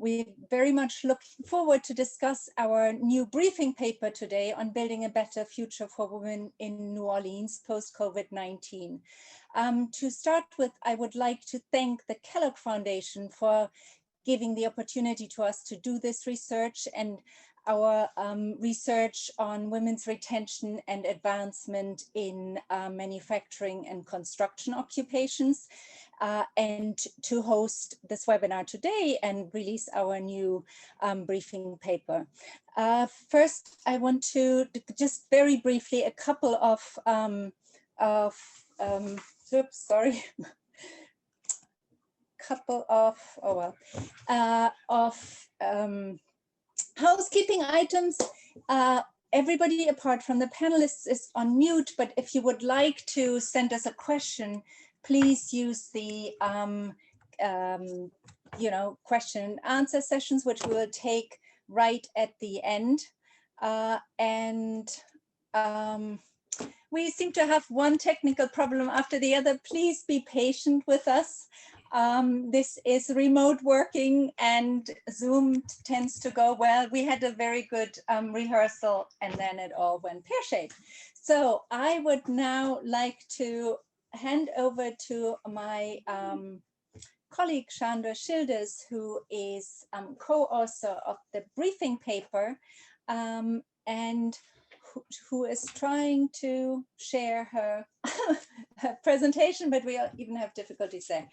We're very much looking forward to discuss our new briefing paper today on building a better future for women in New Orleans post-COVID-19. To start with, I would like to thank the Kellogg Foundation for giving the opportunity to us to do this research and our research on women's retention and advancement in manufacturing and construction occupations, and to host this webinar today and release our new briefing paper. First, I want to just very briefly a couple of housekeeping items. Everybody apart from the panelists is on mute, but if you would like to send us a question, please use the question and answer sessions, which we will take right at the end. We seem to have one technical problem after the other. Please be patient with us. This is remote working and Zoom tends to go well. We had a very good rehearsal and then it all went pear-shaped. So I would now like to hand over to my colleague Chandra Schilders, who is co-author of the briefing paper and who is trying to share her, her presentation, but we even have difficulties there.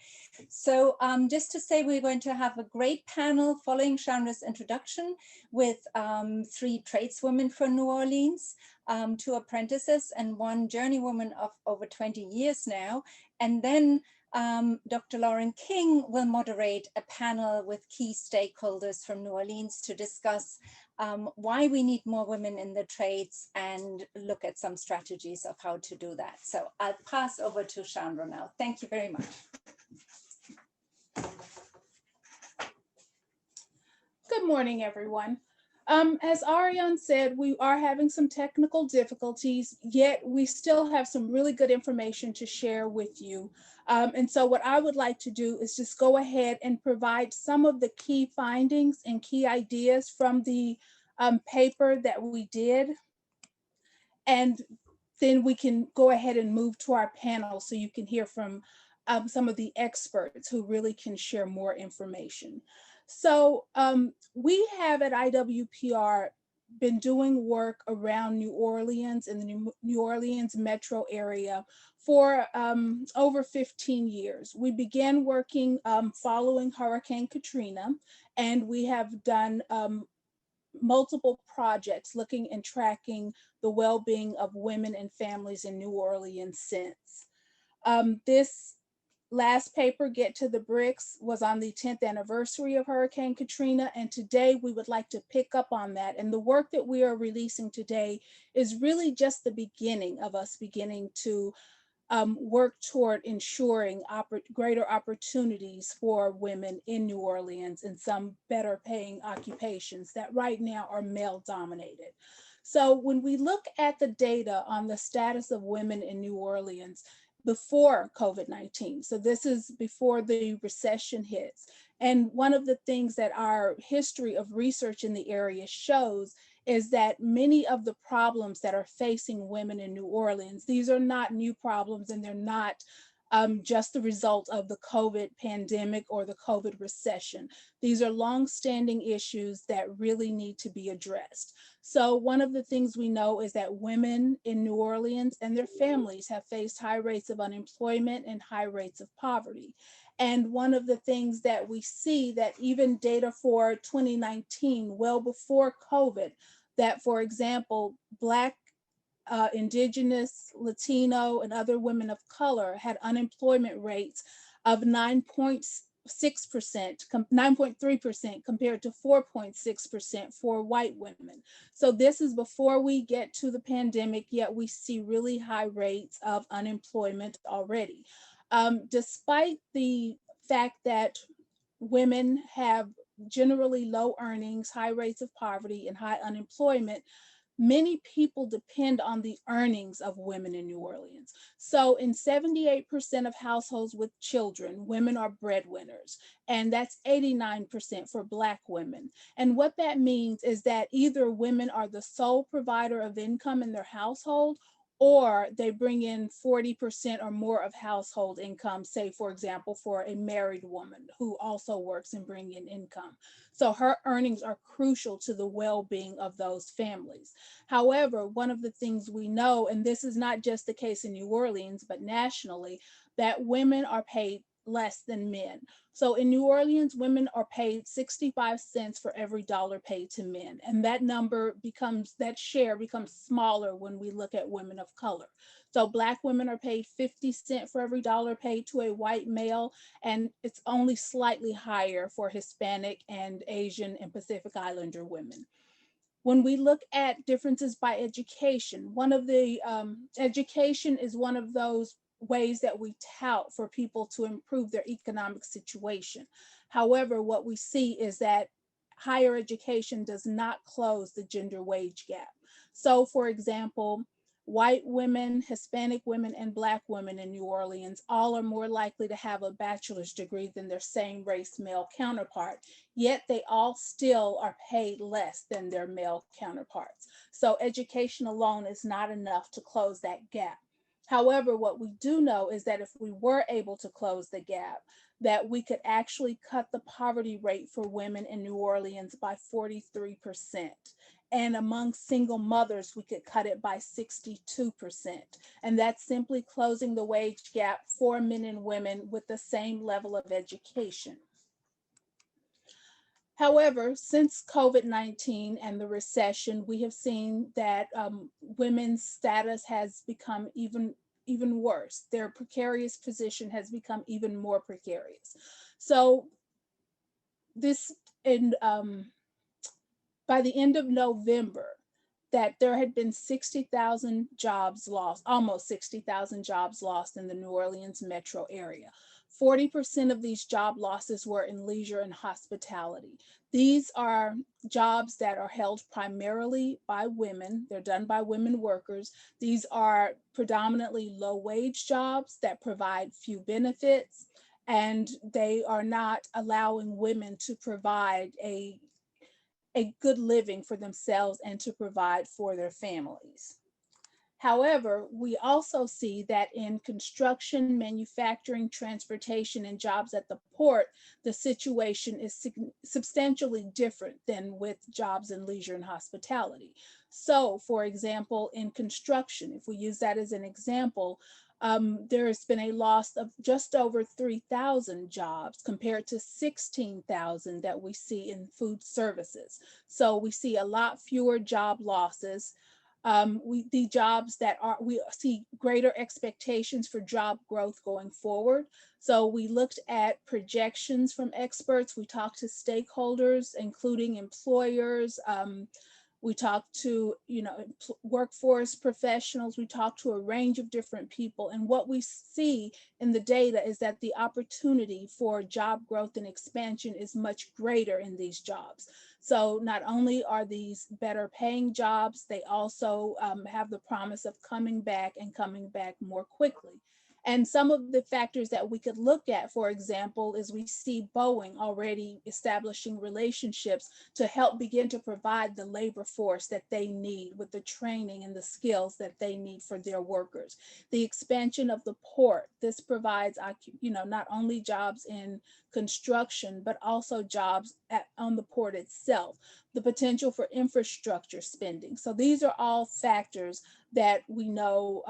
So just to say, we're going to have a great panel following Chandra's introduction with 3 tradeswomen from New Orleans, 2 apprentices and 1 journeywoman of over 20 years now. And then Dr. Lauren King will moderate a panel with key stakeholders from New Orleans to discuss why we need more women in the trades and look at some strategies of how to do that. So I'll pass over to Chandra now. Thank you very much. Good morning, everyone. As Ariane said, we are having some technical difficulties, yet we still have some really good information to share with you. And so what I would like to do is just go ahead and provide some of the key findings and key ideas from the paper that we did. And then we can go ahead and move to our panel so you can hear from some of the experts who really can share more information. So we have at IWPR been doing work around New Orleans and the New Orleans metro area for over 15 years. We began working following Hurricane Katrina, and we have done multiple projects looking and tracking the well-being of women and families in New Orleans since. This last paper, Get to the Bricks, was on the 10th anniversary of Hurricane Katrina, and today we would like to pick up on that. And the work that we are releasing today is really just the beginning of us beginning to work toward ensuring greater opportunities for women in New Orleans in some better paying occupations that right now are male dominated. So when we look at the data on the status of women in New Orleans before COVID-19, so this is before the recession hits, and one of the things that our history of research in the area shows is that many of the problems that are facing women in New Orleans, these are not new problems, and they're not just the result of the COVID pandemic or the COVID recession. These are long-standing issues that really need to be addressed. So one of the things we know is that women in New Orleans and their families have faced high rates of unemployment and high rates of poverty. And one of the things that we see that even data for 2019, well before COVID, that, for example, Black, Indigenous, Latino, and other women of color had unemployment rates of 9.3% compared to 4.6% for white women. So this is before we get to the pandemic, yet we see really high rates of unemployment already. Despite the fact that women have generally low earnings, high rates of poverty, and high unemployment, many people depend on the earnings of women in New Orleans. So in 78% of households with children, women are breadwinners, and that's 89% for Black women. And what that means is that either women are the sole provider of income in their household, or they bring in 40% or more of household income, say, for example, for a married woman who also works and bring in income. So her earnings are crucial to the well-being of those families. However, one of the things we know, and this is not just the case in New Orleans, but nationally, that women are paid less than men. So in New Orleans, women are paid 65 cents for every dollar paid to men. And that share becomes smaller when we look at women of color. So Black women are paid 50 cents for every dollar paid to a white male, and it's only slightly higher for Hispanic and Asian and Pacific Islander women. When we look at differences by education, one of the education is one of those ways that we tout for people to improve their economic situation. However, what we see is that higher education does not close the gender wage gap. So, for example, white women, Hispanic women, and Black women in New Orleans all are more likely to have a bachelor's degree than their same race male counterpart, yet they all still are paid less than their male counterparts. So education alone is not enough to close that gap. However, what we do know is that if we were able to close the gap, that we could actually cut the poverty rate for women in New Orleans by 43%. And among single mothers, we could cut it by 62%. And that's simply closing the wage gap for men and women with the same level of education. However, since COVID-19 and the recession, we have seen that women's status has become even worse. Their precarious position has become even more precarious. So this in by the end of November, that there had been 60,000 jobs lost, almost 60,000 jobs lost in the New Orleans metro area. 40% of these job losses were in leisure and hospitality. These are jobs that are held primarily by women. They're done by women workers. These are predominantly low-wage jobs that provide few benefits, and they are not allowing women to provide a good living for themselves and to provide for their families. However, we also see that in construction, manufacturing, transportation, and jobs at the port, the situation is substantially different than with jobs in leisure and hospitality. So, for example, in construction, if we use that as an example, there has been a loss of just over 3,000 jobs compared to 16,000 that we see in food services. So we see a lot fewer job losses. We see greater expectations for job growth going forward. So we looked at projections from experts. We talked to stakeholders, including employers. We talked to, workforce professionals. We talked to a range of different people. And what we see in the data is that the opportunity for job growth and expansion is much greater in these jobs. So not only are these better paying jobs, they also have the promise of coming back and coming back more quickly. And some of the factors that we could look at, for example, is we see Boeing already establishing relationships to help begin to provide the labor force that they need with the training and the skills that they need for their workers. The expansion of the port, this provides, not only jobs in construction, but also jobs on the port itself, the potential for infrastructure spending. So these are all factors that we know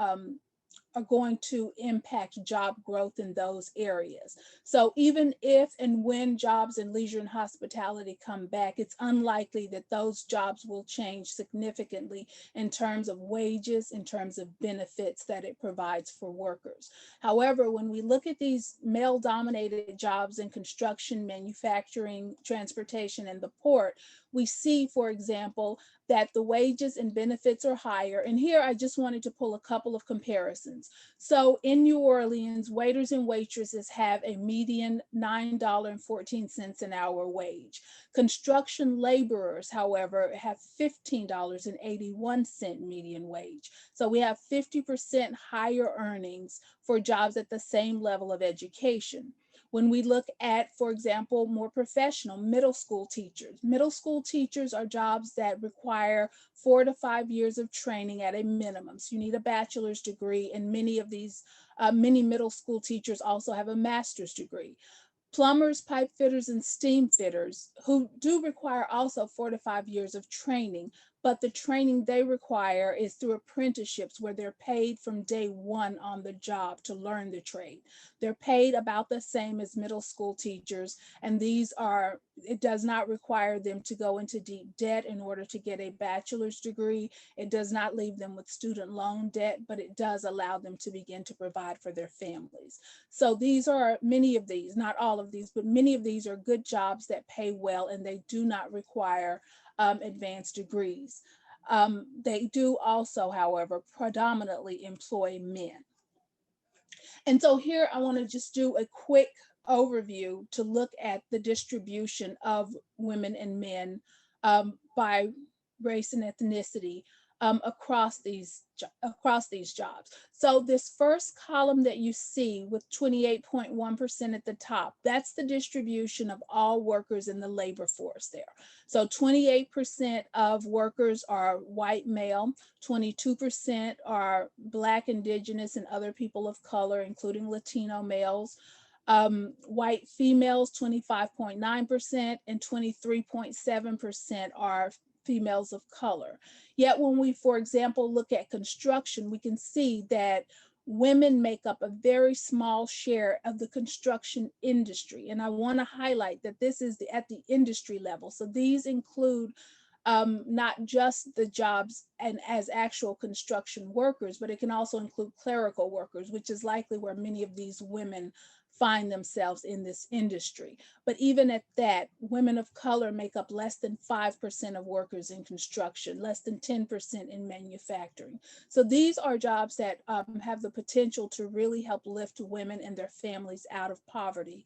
are going to impact job growth in those areas. So even if and when jobs in leisure and hospitality come back, it's unlikely that those jobs will change significantly in terms of wages, in terms of benefits that it provides for workers. However, when we look at these male-dominated jobs in construction, manufacturing, transportation, and the port, we see, for example, that the wages and benefits are higher. And here I just wanted to pull a couple of comparisons. So in New Orleans, waiters and waitresses have a median $9.14 an hour wage. Construction laborers, however, have $15.81 median wage. So we have 50% higher earnings for jobs at the same level of education. When we look at, for example, more professional middle school teachers are jobs that require 4 to 5 years of training at a minimum. So you need a bachelor's degree, and many middle school teachers also have a master's degree. Plumbers, pipe fitters, and steam fitters, who do require also 4 to 5 years of training, but the training they require is through apprenticeships where they're paid from day one on the job to learn the trade. They're paid about the same as middle school teachers, and it does not require them to go into deep debt in order to get a bachelor's degree. It does not leave them with student loan debt, but it does allow them to begin to provide for their families. So these are many of these, not all of these, but many of these are good jobs that pay well, and they do not require advanced degrees. They do also, however, predominantly employ men. And so here I want to just do a quick overview to look at the distribution of women and men by race and ethnicity across these jobs. So this first column that you see with 28.1% at the top, that's the distribution of all workers in the labor force there. So 28% of workers are white male, 22% are Black, Indigenous, and other people of color, including Latino males. White females, 25.9%, and 23.7% are females of color. Yet when we, for example, look at construction, we can see that women make up a very small share of the construction industry. And I want to highlight that this is at the industry level. So these include not just the jobs and as actual construction workers, but it can also include clerical workers, which is likely where many of these women find themselves in this industry. But even at that, women of color make up less than 5% of workers in construction, less than 10% in manufacturing. So these are jobs that have the potential to really help lift women and their families out of poverty.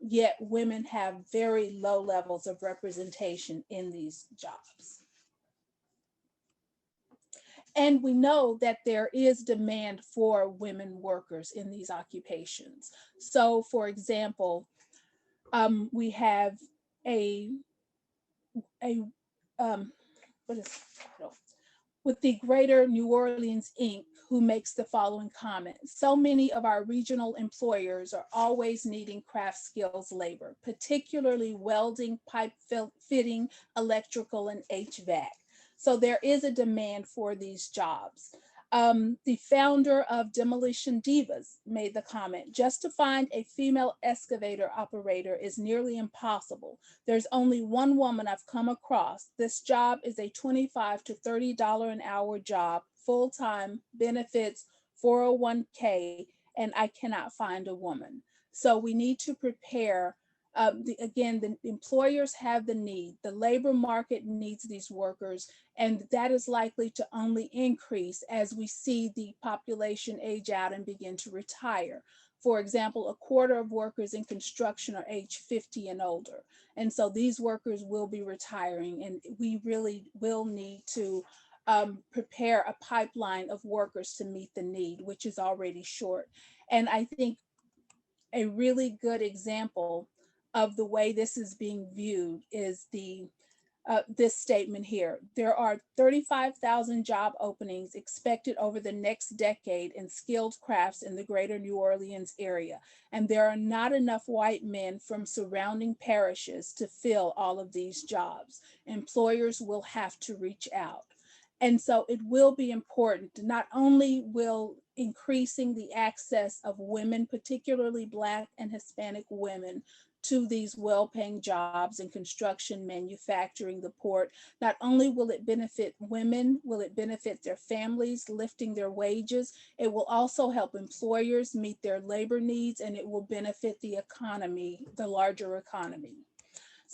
Yet women have very low levels of representation in these jobs. And we know that there is demand for women workers in these occupations. So for example, we have with the Greater New Orleans Inc., who makes the following comment: so many of our regional employers are always needing craft skills labor, particularly welding, pipe fitting, electrical, and HVAC. So there is a demand for these jobs. The founder of Demolition Divas made the comment: just to find a female excavator operator is nearly impossible. There's only one woman I've come across. This job is a $25 to $30 an hour job, full-time, benefits, 401k, and I cannot find a woman. So we need to prepare. Again, the employers have the need, the labor market needs these workers, and that is likely to only increase as we see the population age out and begin to retire. For example, a quarter of workers in construction are age 50 and older. And so these workers will be retiring, and we really will need to prepare a pipeline of workers to meet the need, which is already short. And I think a really good example of the way this is being viewed is this statement here: there are 35,000 job openings expected over the next decade in skilled crafts in the Greater New Orleans area, and there are not enough white men from surrounding parishes to fill all of these jobs. Employers will have to reach out. And so it will be important. Not only will increasing the access of women, particularly Black and Hispanic women, to these well-paying jobs in construction, manufacturing, the port, not only will it benefit women, will it benefit their families, lifting their wages, it will also help employers meet their labor needs, and it will benefit the economy, the larger economy.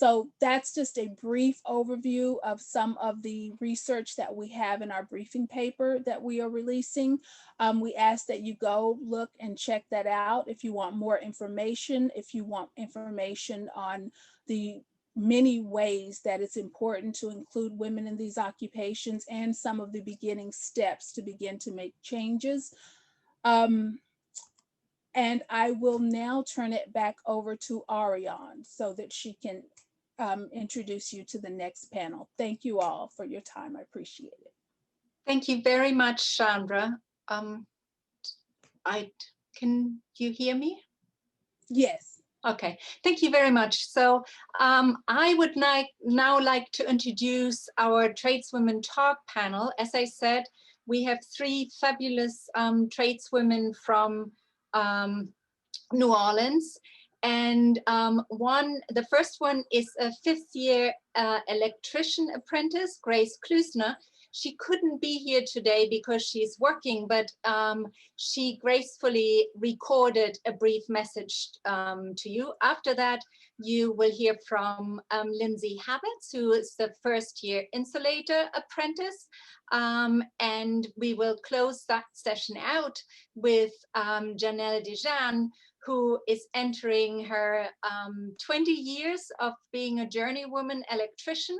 So that's just a brief overview of some of the research that we have in our briefing paper that we are releasing. We ask that you go look and check that out if you want more information, if you want information on the many ways that it's important to include women in these occupations and some of the beginning steps to begin to make changes. And I will now turn it back over to Ariane so that she can introduce you to the next panel. Thank you all for your time. I appreciate it. Thank you very much, Chandra. Can you hear me? Yes. Okay, thank you very much. So I would now like to introduce our Tradeswomen Talk panel. As I said, we have three fabulous tradeswomen from New Orleans. And the first one is a fifth-year electrician apprentice, Grace Klusner. She couldn't be here today because she's working, but she gracefully recorded a brief message to you. After that, you will hear from Lindsay Habits, who is the first-year insulator apprentice. And we will close that session out with Janelle Dejean, who is entering her 20 years of being a journeywoman electrician.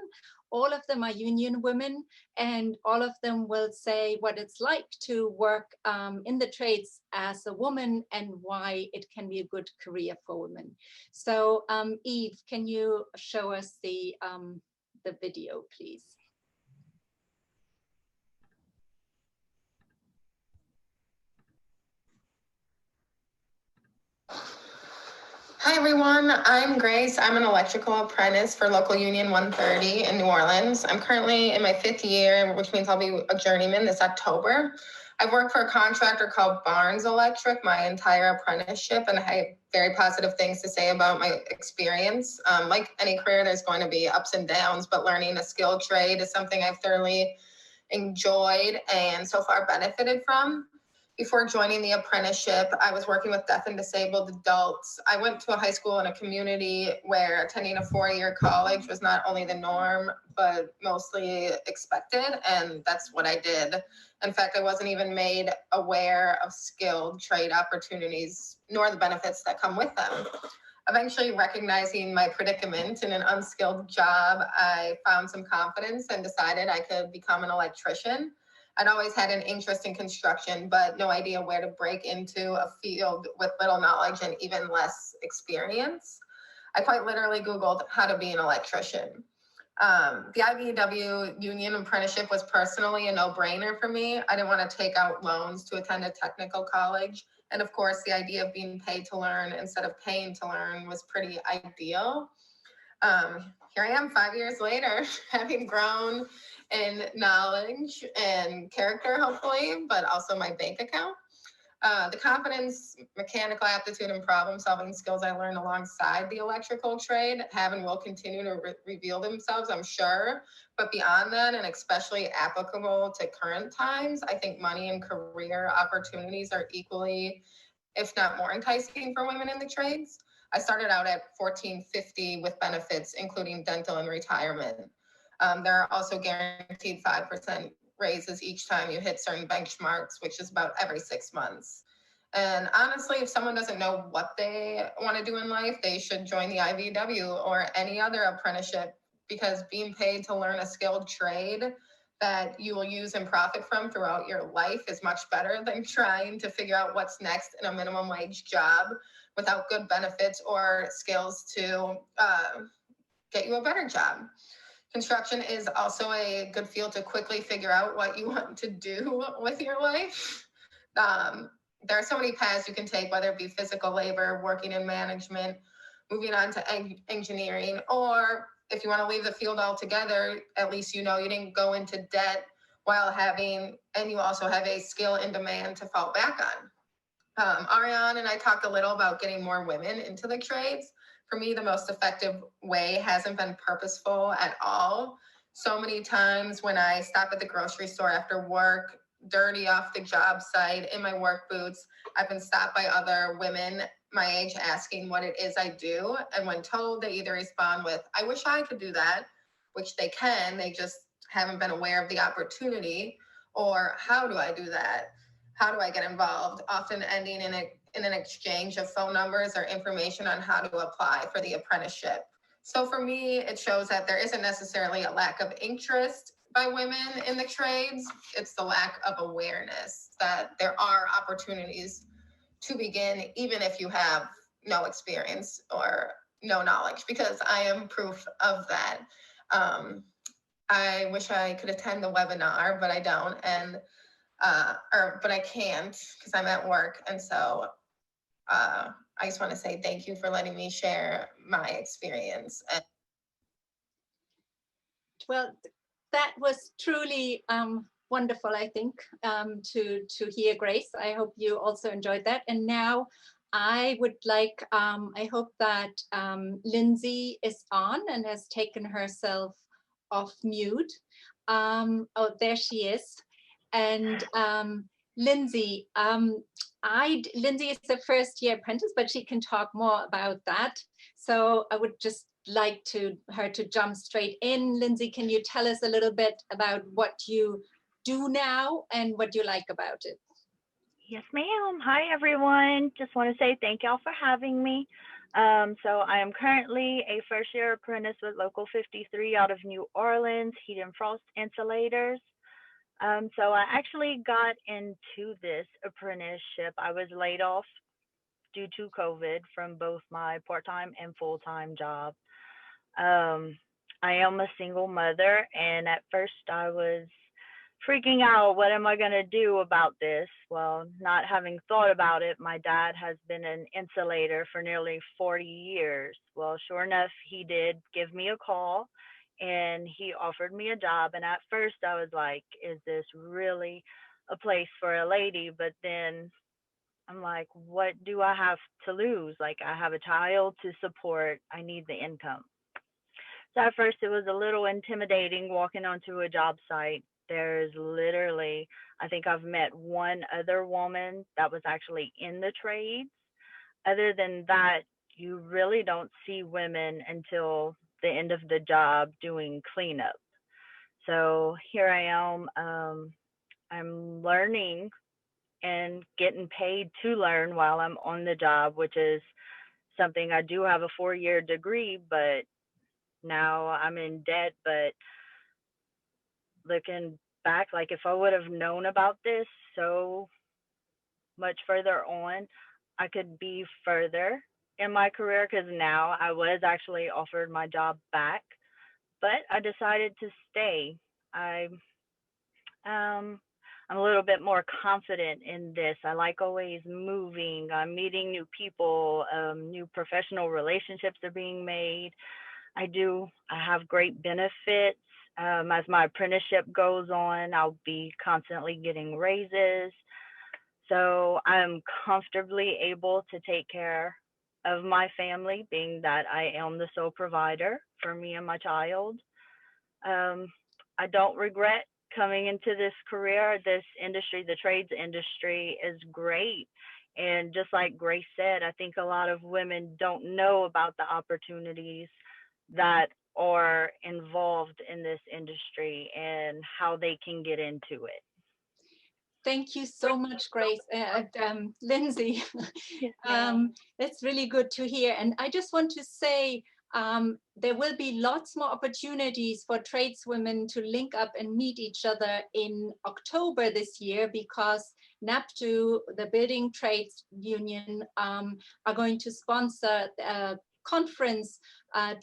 All of them are union women, and all of them will say what it's like to work in the trades as a woman and why it can be a good career for women. So Eve, can you show us the video, please? Hi everyone, I'm Grace. I'm an electrical apprentice for local union 130 in New Orleans. I'm currently in my fifth year, which means I'll be a journeyman this October. I've worked for a contractor called Barnes Electric my entire apprenticeship, and I have very positive things to say about my experience. Like any career, there's going to be ups and downs, but learning a skilled trade is something I've thoroughly enjoyed and so far benefited from. Before joining the apprenticeship, I was working with deaf and disabled adults. I went to a high school in a community where attending a four-year college was not only the norm, but mostly expected, and that's what I did. In fact, I wasn't even made aware of skilled trade opportunities, nor the benefits that come with them. Eventually recognizing my predicament in an unskilled job, I found some confidence and decided I could become an electrician. I'd always had an interest in construction, but no idea where to break into a field with little knowledge and even less experience. I quite literally Googled how to be an electrician. The IBEW union apprenticeship was personally a no-brainer for me. I didn't want to take out loans to attend a technical college. And of course, the idea of being paid to learn instead of paying to learn was pretty ideal. Here I am 5 years later, having grown in knowledge and character, hopefully, but also my bank account. The confidence, mechanical aptitude, and problem-solving skills I learned alongside the electrical trade have and will continue to reveal themselves, I'm sure. But beyond that, and especially applicable to current times, I think money and career opportunities are equally, if not more enticing for women in the trades. I started out at $14.50 with benefits, including dental and retirement. There are also guaranteed 5% raises each time you hit certain benchmarks, which is about every 6 months. And honestly, if someone doesn't know what they want to do in life, they should join the IVW or any other apprenticeship, because being paid to learn a skilled trade that you will use and profit from throughout your life is much better than trying to figure out what's next in a minimum wage job without good benefits or skills to get you a better job. Construction is also a good field to quickly figure out what you want to do with your life. There are so many paths you can take, whether it be physical labor, working in management, moving on to engineering, or if you want to leave the field altogether, at least you know you didn't go into debt while having, and you also have a skill in demand to fall back on. Ariane and I talked a little about getting more women into the trades. For me, the most effective way hasn't been purposeful at all. So many times when I stop at the grocery store after work, dirty off the job site, in my work boots, I've been stopped by other women my age asking what it is I do. And when told, they either respond with, I wish I could do that, which they can, they just haven't been aware of the opportunity, or how do I do that? How do I get involved? Often ending in an exchange of phone numbers or information on how to apply for the apprenticeship. So for me, it shows that there isn't necessarily a lack of interest by women in the trades. It's the lack of awareness that there are opportunities to begin, even if you have no experience or no knowledge, because I am proof of that. I wish I could attend the webinar, but I don't, and but I can't because I'm at work. And so I just want to say thank you for letting me share my experience. Well, that was truly wonderful, I think, to hear, Grace. I hope you also enjoyed that. And now I would like, I hope that Lindsay is on and has taken herself off mute. Oh, there she is. And Lindsay, Lindsay is a first-year apprentice, but she can talk more about that. So I would just like her to jump straight in. Lindsay, can you tell us a little bit about what you do now and what you like about it? Yes, ma'am. Hi, everyone. Just want to say thank y'all for having me. So I am currently a first-year apprentice with Local 53 out of New Orleans, heat and frost insulators. So I actually got into this apprenticeship. I was laid off due to COVID from both my part-time and full-time job. I am a single mother, and at first I was freaking out. What am I going to do about this? Well, not having thought about it, my dad has been an insulator for nearly 40 years. Well, sure enough, he did give me a call and he offered me a job. And at first I was like, is this really a place for a lady? But then I'm like, what do I have to lose? Like, I have a child to support. I need the income. So at first it was a little intimidating walking onto a job site. There's literally, I think I've met one other woman that was actually in the trades. Other than that, you really don't see women until the end of the job doing cleanup. So here I am. I'm learning and getting paid to learn while I'm on the job, which is something. I do have a 4-year degree, but now I'm in debt. But looking back, like if I would have known about this so much further on, I could be further in my career, because now I was actually offered my job back, but I decided to stay. I'm a little bit more confident in this. I like always moving. I'm meeting new people. New professional relationships are being made. I have great benefits. As my apprenticeship goes on, I'll be constantly getting raises. So I'm comfortably able to take care of my family, being that I am the sole provider for me and my child. I don't regret coming into this career. This industry, the trades industry, is great. And just like Grace said, I think a lot of women don't know about the opportunities that are involved in this industry and how they can get into it. Thank you so much, Grace. Lindsay, it's really good to hear. And I just want to say, there will be lots more opportunities for tradeswomen to link up and meet each other in October this year, because NAPTU, the Building Trades Union, are going to sponsor a conference,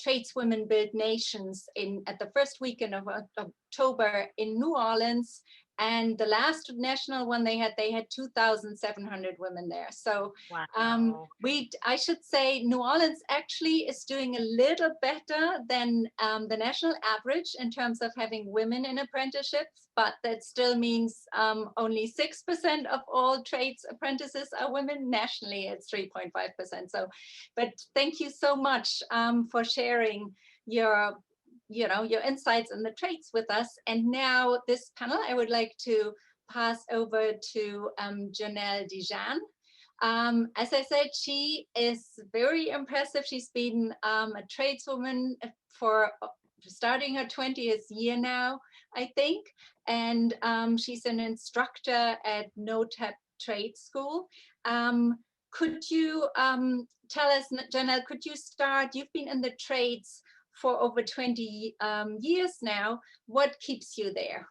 Tradeswomen Build Nations, at the first weekend of October in New Orleans. And the last national one they had 2,700 women there. So wow. I should say New Orleans actually is doing a little better than the national average in terms of having women in apprenticeships, but that still means only 6% of all trades apprentices are women. Nationally, it's 3.5%. So, but thank you so much for sharing your insights and the traits with us. And now this panel, I would like to pass over to Janelle Dijan. As I said, she is very impressive. She's been a tradeswoman for starting her 20th year now, I think. And she's an instructor at NOTAP Trade School. Could you tell us, Janelle, could you start? You've been in the trades for over 20 years now. What keeps you there?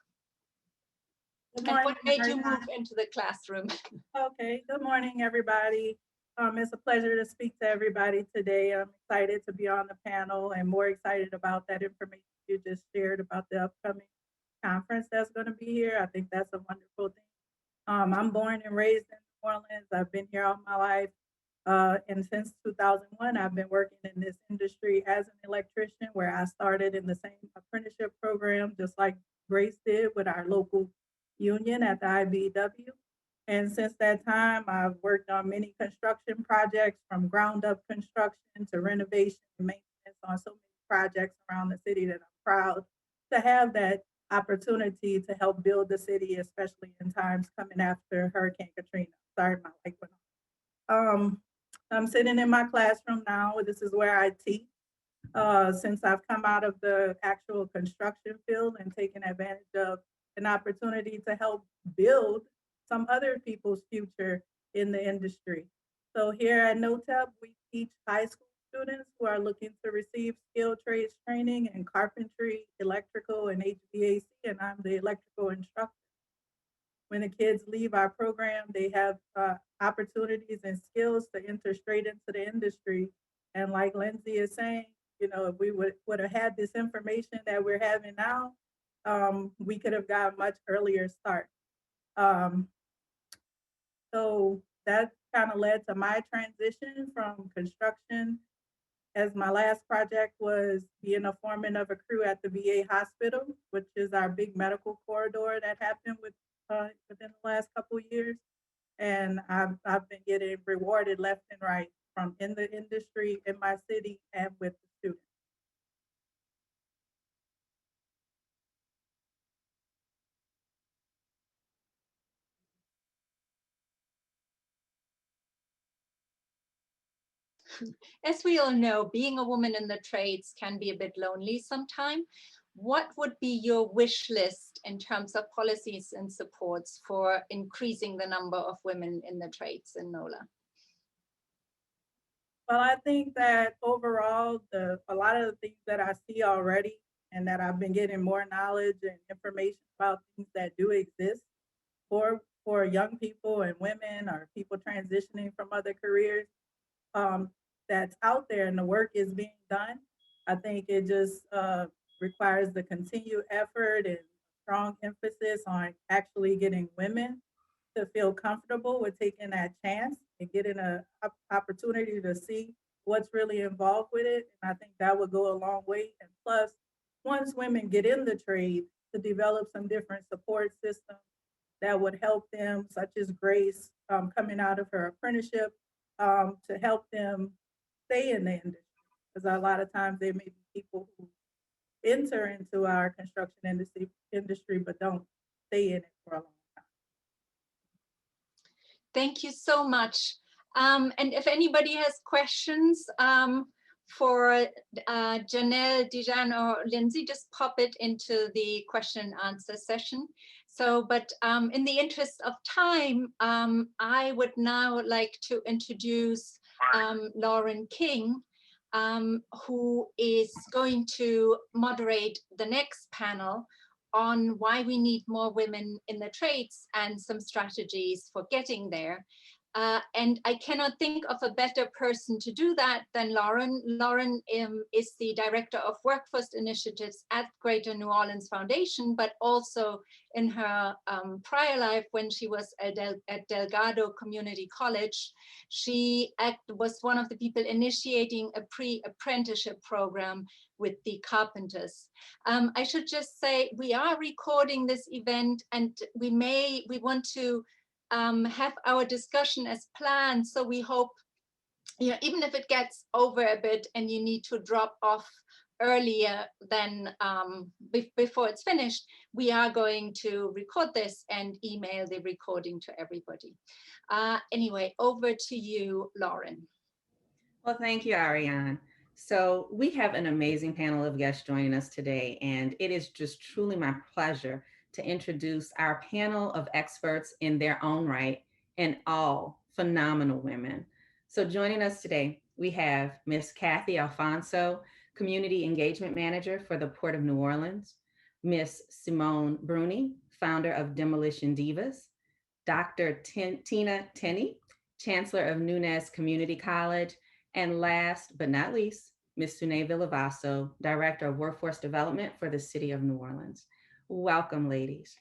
Good And morning, what made you everyone. move into the classroom? Okay, good morning, everybody. It's a pleasure to speak to everybody today. I'm excited to be on the panel and more excited about that information you just shared about the upcoming conference that's going to be here. I think that's a wonderful thing. I'm born and raised in New Orleans. I've been here all my life. And since 2001, I've been working in this industry as an electrician, where I started in the same apprenticeship program, just like Grace did with our local union at the IBEW. And since that time, I've worked on many construction projects, from ground up construction to renovation and maintenance, on so many projects around the city that I'm proud to have that opportunity to help build the city, especially in times coming after Hurricane Katrina. Sorry, my mic went off. I'm sitting in my classroom now. This is where I teach. Since I've come out of the actual construction field and taken advantage of an opportunity to help build some other people's future in the industry. So here at NOTAP, we teach high school students who are looking to receive skilled trades training in carpentry, electrical, and HVAC, and I'm the electrical instructor. When the kids leave our program, they have opportunities and skills to enter straight into the industry. And like Lindsay is saying, you know, if we would have had this information that we're having now, we could have got a much earlier start. So that kind of led to my transition from construction, as my last project was being a foreman of a crew at the VA hospital, which is our big medical corridor that happened within the last couple of years. And I've been getting rewarded left and right, from in the industry, in my city, and with the students. As we all know, being a woman in the trades can be a bit lonely sometimes. What would be your wish list in terms of policies and supports for increasing the number of women in the trades in NOLA? Well, I think that overall, a lot of the things that I see already, and that I've been getting more knowledge and information about, things that do exist for young people and women, or people transitioning from other careers, that's out there, and the work is being done. I think it just requires the continued effort and strong emphasis on actually getting women to feel comfortable with taking that chance and getting an opportunity to see what's really involved with it. And I think that would go a long way. And plus, once women get in the trade, to develop some different support systems that would help them, such as Grace coming out of her apprenticeship, to help them stay in the industry. Because a lot of times there may be people who enter into our construction industry but don't stay in it for a long time. Thank you so much. And if anybody has questions for Janelle, Dijan, or Lindsay, just pop it into the question and answer session. So, but in the interest of time, I would now like to introduce Lauren King, who is going to moderate the next panel on why we need more women in the trades and some strategies for getting there. And I cannot think of a better person to do that than Lauren. Lauren is the Director of Workforce Initiatives at Greater New Orleans Foundation, but also in her prior life, when she was at Delgado Community College, she was one of the people initiating a pre-apprenticeship program with the carpenters. I should just say, we are recording this event, and we want to have our discussion as planned. So we hope, you know, even if it gets over a bit and you need to drop off earlier than before it's finished, we are going to record this and email the recording to everybody. Anyway, over to you, Lauren. Well, thank you, Ariane. So we have an amazing panel of guests joining us today, and it is just truly my pleasure to introduce our panel of experts in their own right, and all phenomenal women. So joining us today, we have Miss Kathy Alfonso, Community Engagement Manager for the Port of New Orleans, Miss Simone Bruni, founder of Demolition Divas, Dr. Tina Tenney, Chancellor of Nunez Community College, and last but not least, Ms. Sune Villavaso, Director of Workforce Development for the City of New Orleans. Welcome, ladies.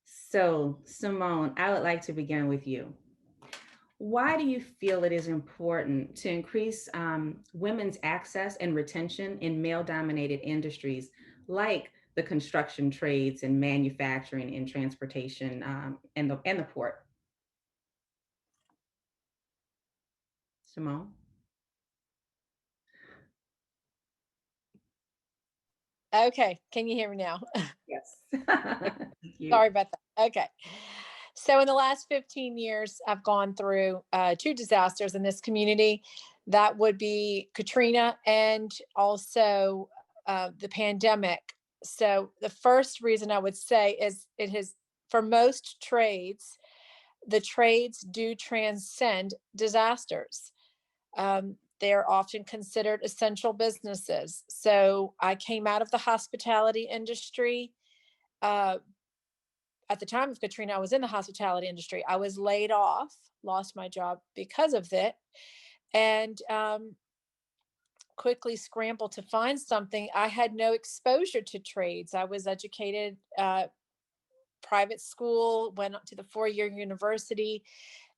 So, Simone, I would like to begin with you. Why do you feel it is important to increase women's access and retention in male-dominated industries like the construction trades and manufacturing and transportation and the port? Simone? Okay, can you hear me now? Yes. Sorry about that. Okay. So in the last 15 years, I've gone through 2 disasters in this community. That would be Katrina and also the pandemic. So the first reason I would say is it has, for most trades, the trades do transcend disasters. They're often considered essential businesses. So I came out of the hospitality industry. At the time of Katrina, I was in the hospitality industry. I was laid off, lost my job because of it, and quickly scrambled to find something. I had no exposure to trades. I was educated private school, went to the 4-year university,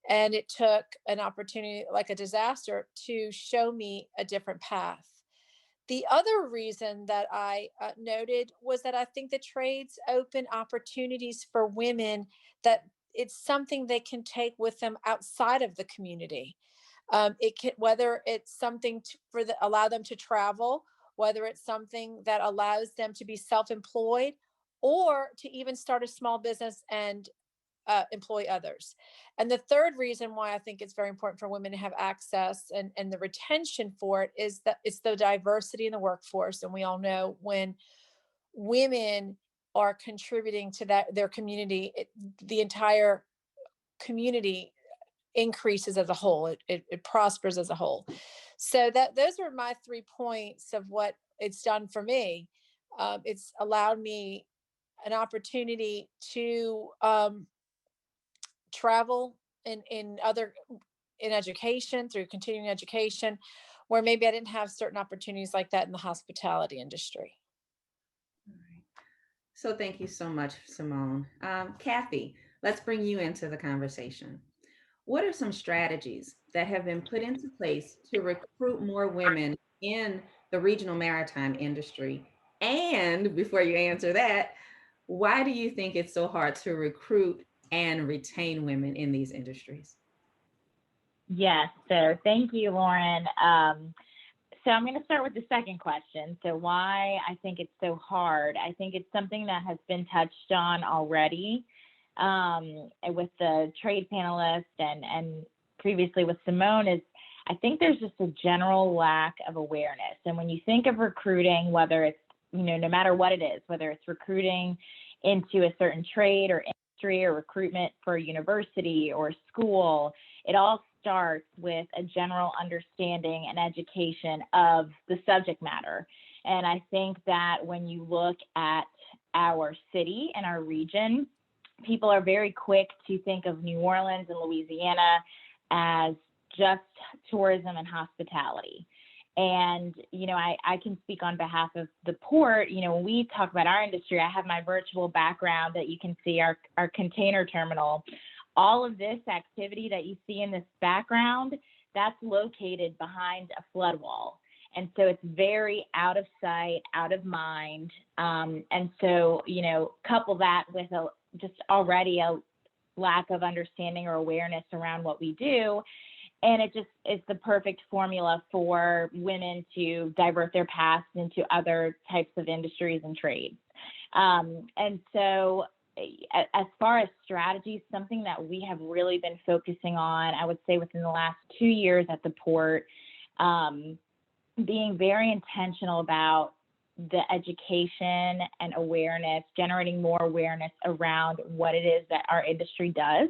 and it took an opportunity like a disaster to show me a different path. The other reason that I noted was that I think the trades open opportunities for women, that it's something they can take with them outside of the community. It can, whether it's something allow them to travel, whether it's something that allows them to be self-employed, or to even start a small business and employ others. And the third reason why I think it's very important for women to have access and the retention for it is that it's the diversity in the workforce. And we all know when women are contributing to their community, the entire community increases as a whole. It prospers as a whole. So those are my 3 points of what it's done for me. It's allowed me an opportunity to travel in education, through continuing education, where maybe I didn't have certain opportunities like that in the hospitality industry. All right. So thank you so much, Simone. Kathy, let's bring you into the conversation. What are some strategies that have been put into place to recruit more women in the regional maritime industry? And before you answer that, why do you think it's so hard to recruit and retain women in these industries? Yes, so thank you, Lauren. So I'm going to start with the second question. So why I think it's so hard. I think it's something that has been touched on already with the trade panelists and previously with Simone, is I think there's just a general lack of awareness. And when you think of recruiting, whether it's, no matter what it is, whether it's recruiting into a certain trade or industry or recruitment for a university or school, it all starts with a general understanding and education of the subject matter. And I think that when you look at our city and our region, people are very quick to think of New Orleans and Louisiana as just tourism and hospitality. And, I can speak on behalf of the port. When we talk about our industry, I have my virtual background that you can see our container terminal. All of this activity that you see in this background, that's located behind a flood wall. And so it's very out of sight, out of mind. And so, couple that with just already a lack of understanding or awareness around what we do. And it just is the perfect formula for women to divert their paths into other types of industries and trades. And so as far as strategies, something that we have really been focusing on, I would say within the last 2 years at the port, being very intentional about the education and awareness, generating more awareness around what it is that our industry does.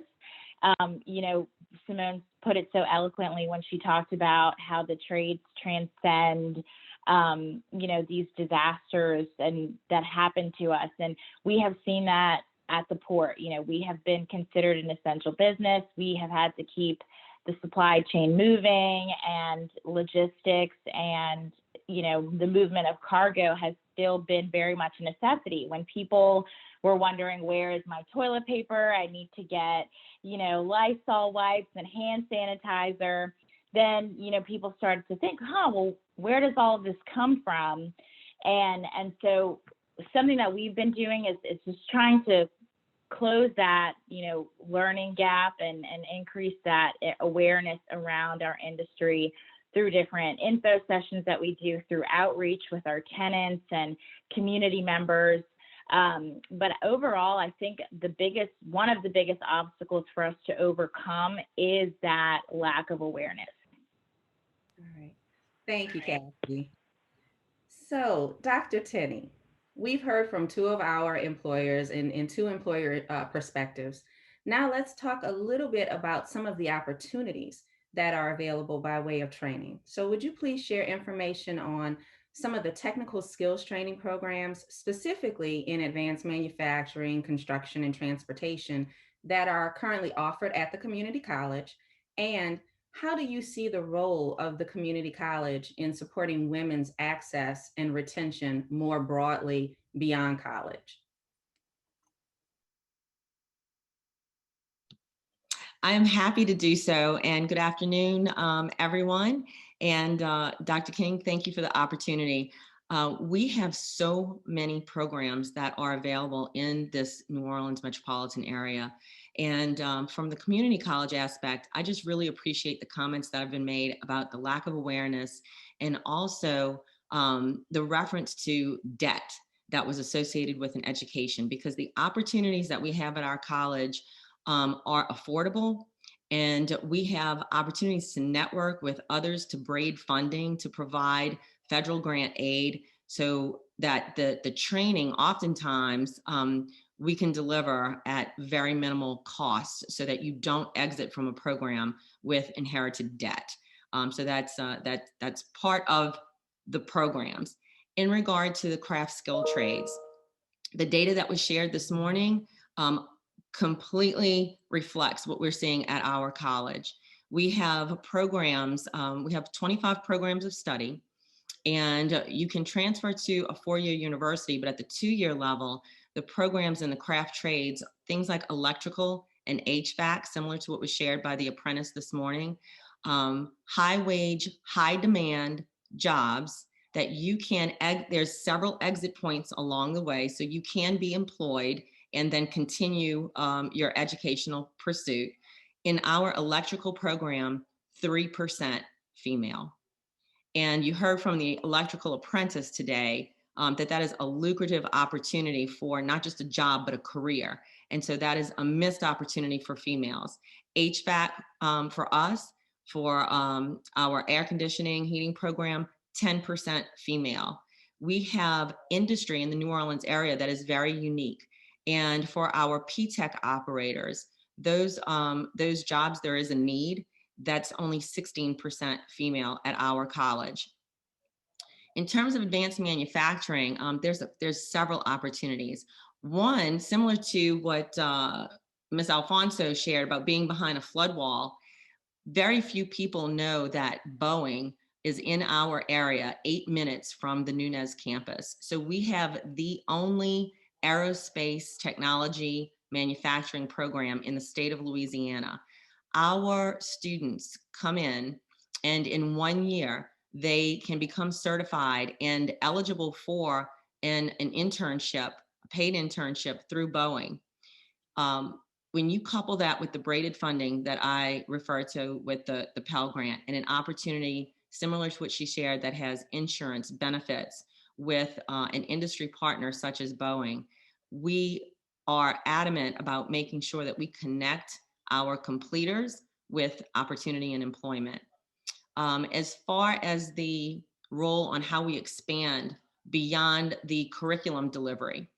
You know, Simone put it so eloquently when she talked about how the trades transcend, you know, these disasters and that happen to us. And we have seen that at the port. You know, we have been considered an essential business. We have had to keep the supply chain moving, and logistics and, you know, the movement of cargo has still been very much a necessity. When people were wondering, where is my toilet paper? I need to get, you know, Lysol wipes and hand sanitizer. Then, you know, people started to think, well, where does all of this come from? And so something that we've been doing is just trying to close that, you know, learning gap and increase that awareness around our industry through different info sessions that we do, through outreach with our tenants and community members. But overall, I think one of the biggest obstacles for us to overcome is that lack of awareness. All right. Thank you, Kathy. So, Dr. Tenney, we've heard from two of our employers in two employer perspectives. Now let's talk a little bit about some of the opportunities that are available by way of training. So would you please share information on some of the technical skills training programs, specifically in advanced manufacturing, construction, and transportation, that are currently offered at the community college? And how do you see the role of the community college in supporting women's access and retention more broadly beyond college? I am happy to do so. And good afternoon, everyone. And Dr. King, thank you for the opportunity. We have so many programs that are available in this New Orleans metropolitan area. And from the community college aspect, I just really appreciate the comments that have been made about the lack of awareness, and also the reference to debt that was associated with an education, because the opportunities that we have at our college are affordable, and we have opportunities to network with others, to braid funding, to provide federal grant aid, so that the training oftentimes we can deliver at very minimal cost, so that you don't exit from a program with inherited debt. So that's part of the programs. In regard to the craft skill trades, the data that was shared this morning completely reflects what we're seeing at our college. We have programs, we have 25 programs of study, and you can transfer to a 4-year university, but at the 2-year level, the programs in the craft trades, things like electrical and HVAC, similar to what was shared by the apprentice this morning, high wage, high demand jobs that you can, there's several exit points along the way, so you can be employed and then continue your educational pursuit. In our electrical program, 3% female. And you heard from the electrical apprentice today that is a lucrative opportunity for not just a job, but a career. And so that is a missed opportunity for females. HVAC for us, for our air conditioning, heating program, 10% female. We have industry in the New Orleans area that is very unique. And for our P-Tech operators, those jobs, there is a need. That's only 16% female at our college. In terms of advanced manufacturing, there's several opportunities. One, similar to what Ms. Alfonso shared about being behind a flood wall, very few people know that Boeing is in our area 8 minutes from the Nunez campus. So we have the only aerospace technology manufacturing program in the state of Louisiana. Our students come in, and in 1 year, they can become certified and eligible for an internship, a paid internship through Boeing. when you couple that with the braided funding that I refer to with the Pell Grant and an opportunity similar to what she shared that has insurance benefits with an industry partner such as Boeing, we are adamant about making sure that we connect our completers with opportunity and employment. As far as the role on how we expand beyond the curriculum delivery,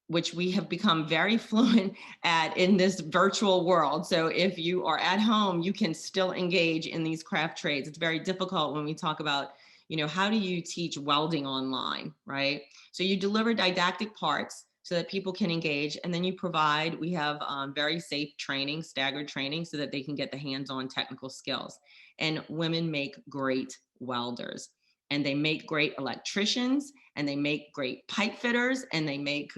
which we have become very fluent at in this virtual world. So if you are at home, you can still engage in these craft trades. It's very difficult when we talk about, how do you teach welding online, right? So you deliver didactic parts so that people can engage, and then we have very safe training, staggered training, so that they can get the hands-on technical skills. And women make great welders, and they make great electricians, and they make great pipe fitters, and they make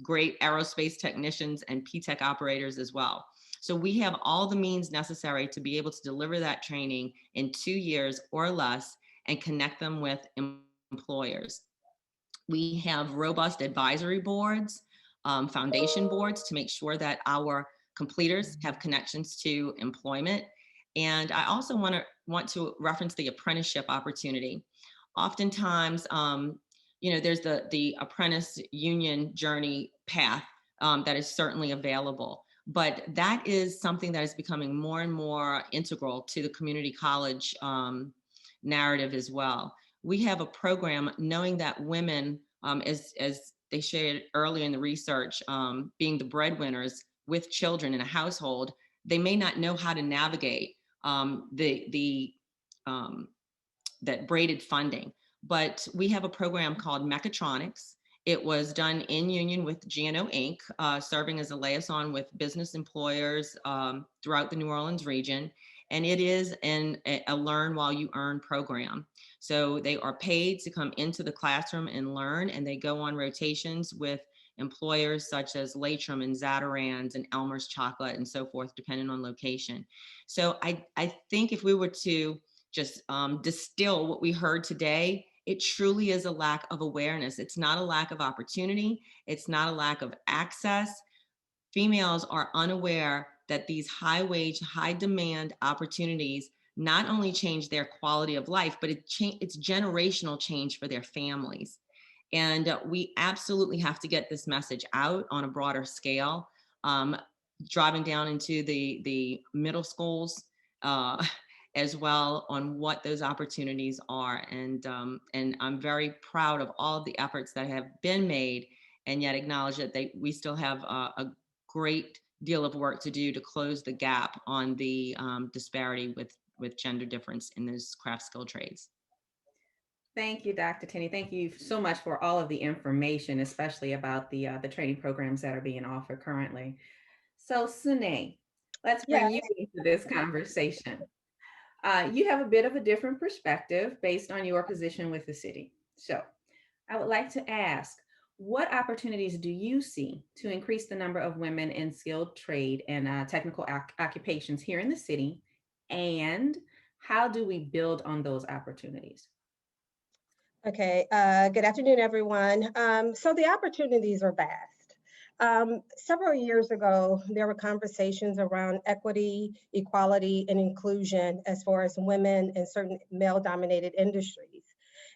great aerospace technicians and P-Tech operators as well. So we have all the means necessary to be able to deliver that training in 2 years or less and connect them with employers. We have robust advisory boards, foundation boards to make sure that our completers have connections to employment. And I also want to reference the apprenticeship opportunity. Oftentimes, there's the apprentice union journey path that is certainly available, but that is something that is becoming more and more integral to the community college narrative as well. We have a program knowing that women, as they shared earlier in the research, being the breadwinners with children in a household, they may not know how to navigate that braided funding. But we have a program called Mechatronics. It was done in union with GNO Inc., serving as a liaison with business employers throughout the New Orleans region. And it is a learn while you earn program. So they are paid to come into the classroom and learn, and they go on rotations with employers such as Latrim and Zatarain's and Elmer's Chocolate and so forth, depending on location. So I think if we were to just distill what we heard today, it truly is a lack of awareness. It's not a lack of opportunity. It's not a lack of access. Females are unaware that these high wage, high demand opportunities not only change their quality of life, but it's generational change for their families. And we absolutely have to get this message out on a broader scale, driving down into the middle schools, as well, on what those opportunities are. And I'm very proud of all of the efforts that have been made, and yet acknowledge that we still have a great deal of work to do to close the gap on the disparity with gender difference in those craft skill trades. Thank you, Dr. Tenney. Thank you so much for all of the information, especially about the training programs that are being offered currently. So Sune, let's bring you into this conversation. You have a bit of a different perspective based on your position with the city. So I would like to ask, what opportunities do you see to increase the number of women in skilled trade and technical occupations here in the city? And how do we build on those opportunities? Okay, good afternoon, everyone. So the opportunities are vast. Several years ago, there were conversations around equity, equality, and inclusion as far as women in certain male-dominated industries.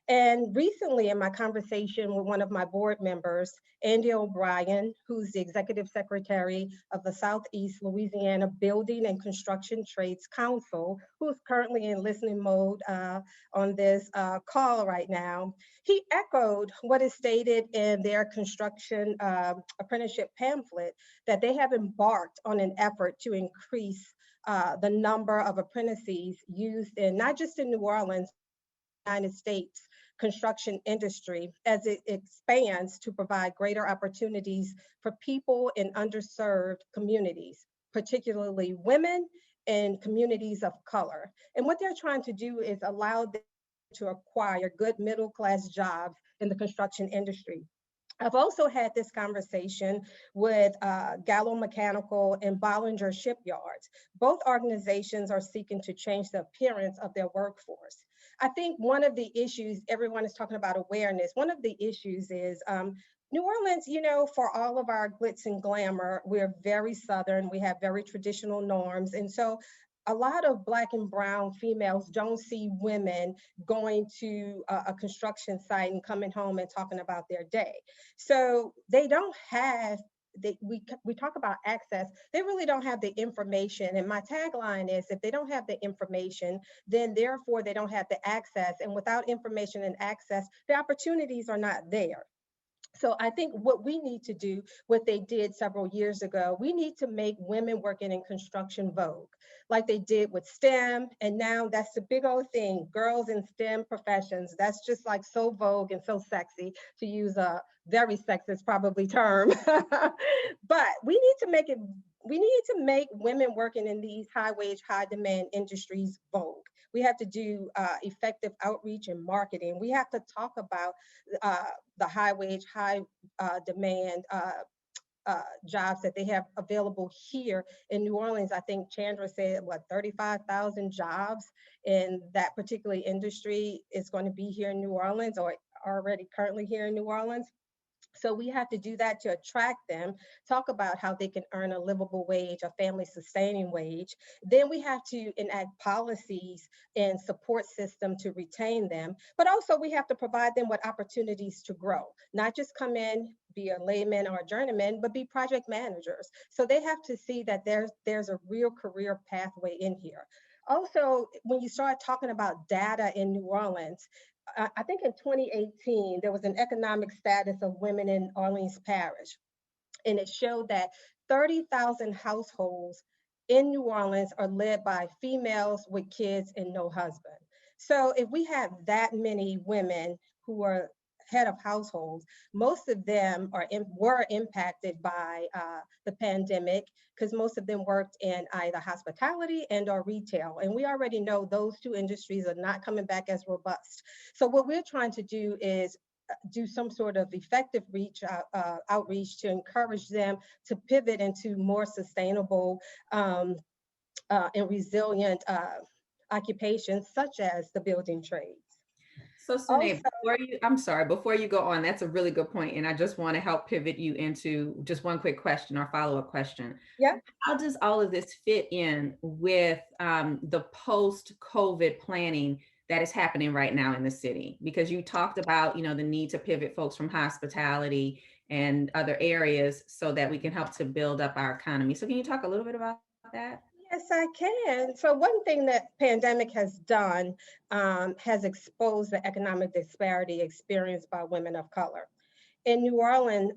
And recently, in my conversation with one of my board members, Andy O'Brien, who's the executive secretary of the Southeast Louisiana Building and Construction Trades Council, who's currently in listening mode on this call right now, he echoed what is stated in their construction apprenticeship pamphlet, that they have embarked on an effort to increase the number of apprentices used in not just in New Orleans, United States construction industry as it expands to provide greater opportunities for people in underserved communities, particularly women and communities of color. And what they're trying to do is allow them to acquire good middle-class jobs in the construction industry. I've also had this conversation with Gallo Mechanical and Bollinger Shipyards. Both organizations are seeking to change the appearance of their workforce. I think one of the issues, everyone is talking about awareness. One of the issues is New Orleans, you know, for all of our glitz and glamour, we're very Southern, we have very traditional norms. And so a lot of Black and brown females don't see women going to a construction site and coming home and talking about their day. So they don't have, we talk about access, they really don't have the information. And my tagline is, if they don't have the information, then therefore they don't have the access. And without information and access, the opportunities are not there. So I think what we need to do, what they did several years ago, we need to make women working in construction vogue, like they did with STEM. And now that's the big old thing, girls in STEM professions. That's just like so vogue and so sexy, to use a very sexist probably term. But we need to make it, we need to make women working in these high wage, high demand industries vogue. We have to do effective outreach and marketing. We have to talk about the high wage, high demand jobs that they have available here in New Orleans. I think Chandra said, what, 35,000 jobs in that particular industry is going to be here in New Orleans, or already currently here in New Orleans. So we have to do that to attract them, talk about how they can earn a livable wage, a family sustaining wage. Then we have to enact policies and support system to retain them. But also we have to provide them with opportunities to grow, not just come in, be a layman or a journeyman, but be project managers. So they have to see that there's a real career pathway in here. Also, when you start talking about data in New Orleans, I think in 2018, there was an economic status of women in Orleans Parish, and it showed that 30,000 households in New Orleans are led by females with kids and no husband. So if we have that many women who are head of households, most of them were impacted by the pandemic, because most of them worked in either hospitality and or retail. And we already know those two industries are not coming back as robust. So what we're trying to do is do some sort of effective outreach to encourage them to pivot into more sustainable and resilient occupations, such as the building trades. So Sune, before you go on, that's a really good point. And I just want to help pivot you into just one quick question or follow-up question. Yeah. How does all of this fit in with the post-COVID planning that is happening right now in the city? Because you talked about, the need to pivot folks from hospitality and other areas so that we can help to build up our economy. So can you talk a little bit about that? Yes, I can. So one thing that pandemic has done has exposed the economic disparity experienced by women of color. In New Orleans,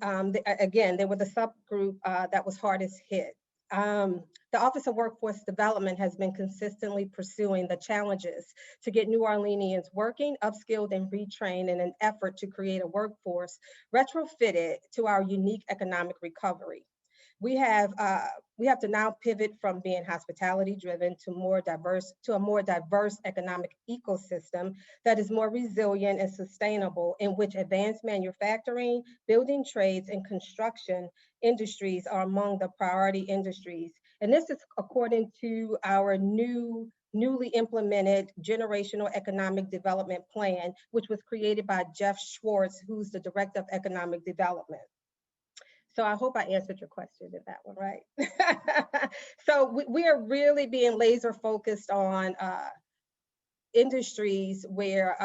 again, they were the subgroup that was hardest hit. The Office of Workforce Development has been consistently pursuing the challenges to get New Orleanians working, upskilled, and retrained in an effort to create a workforce retrofitted to our unique economic recovery. We have to now pivot from being hospitality driven to a more diverse economic ecosystem that is more resilient and sustainable, in which advanced manufacturing, building trades, and construction industries are among the priority industries. And this is according to our newly implemented generational economic development plan, which was created by Jeff Schwartz, who's the Director of Economic Development. So I hope I answered your question in that one, right? So we are really being laser focused on industries where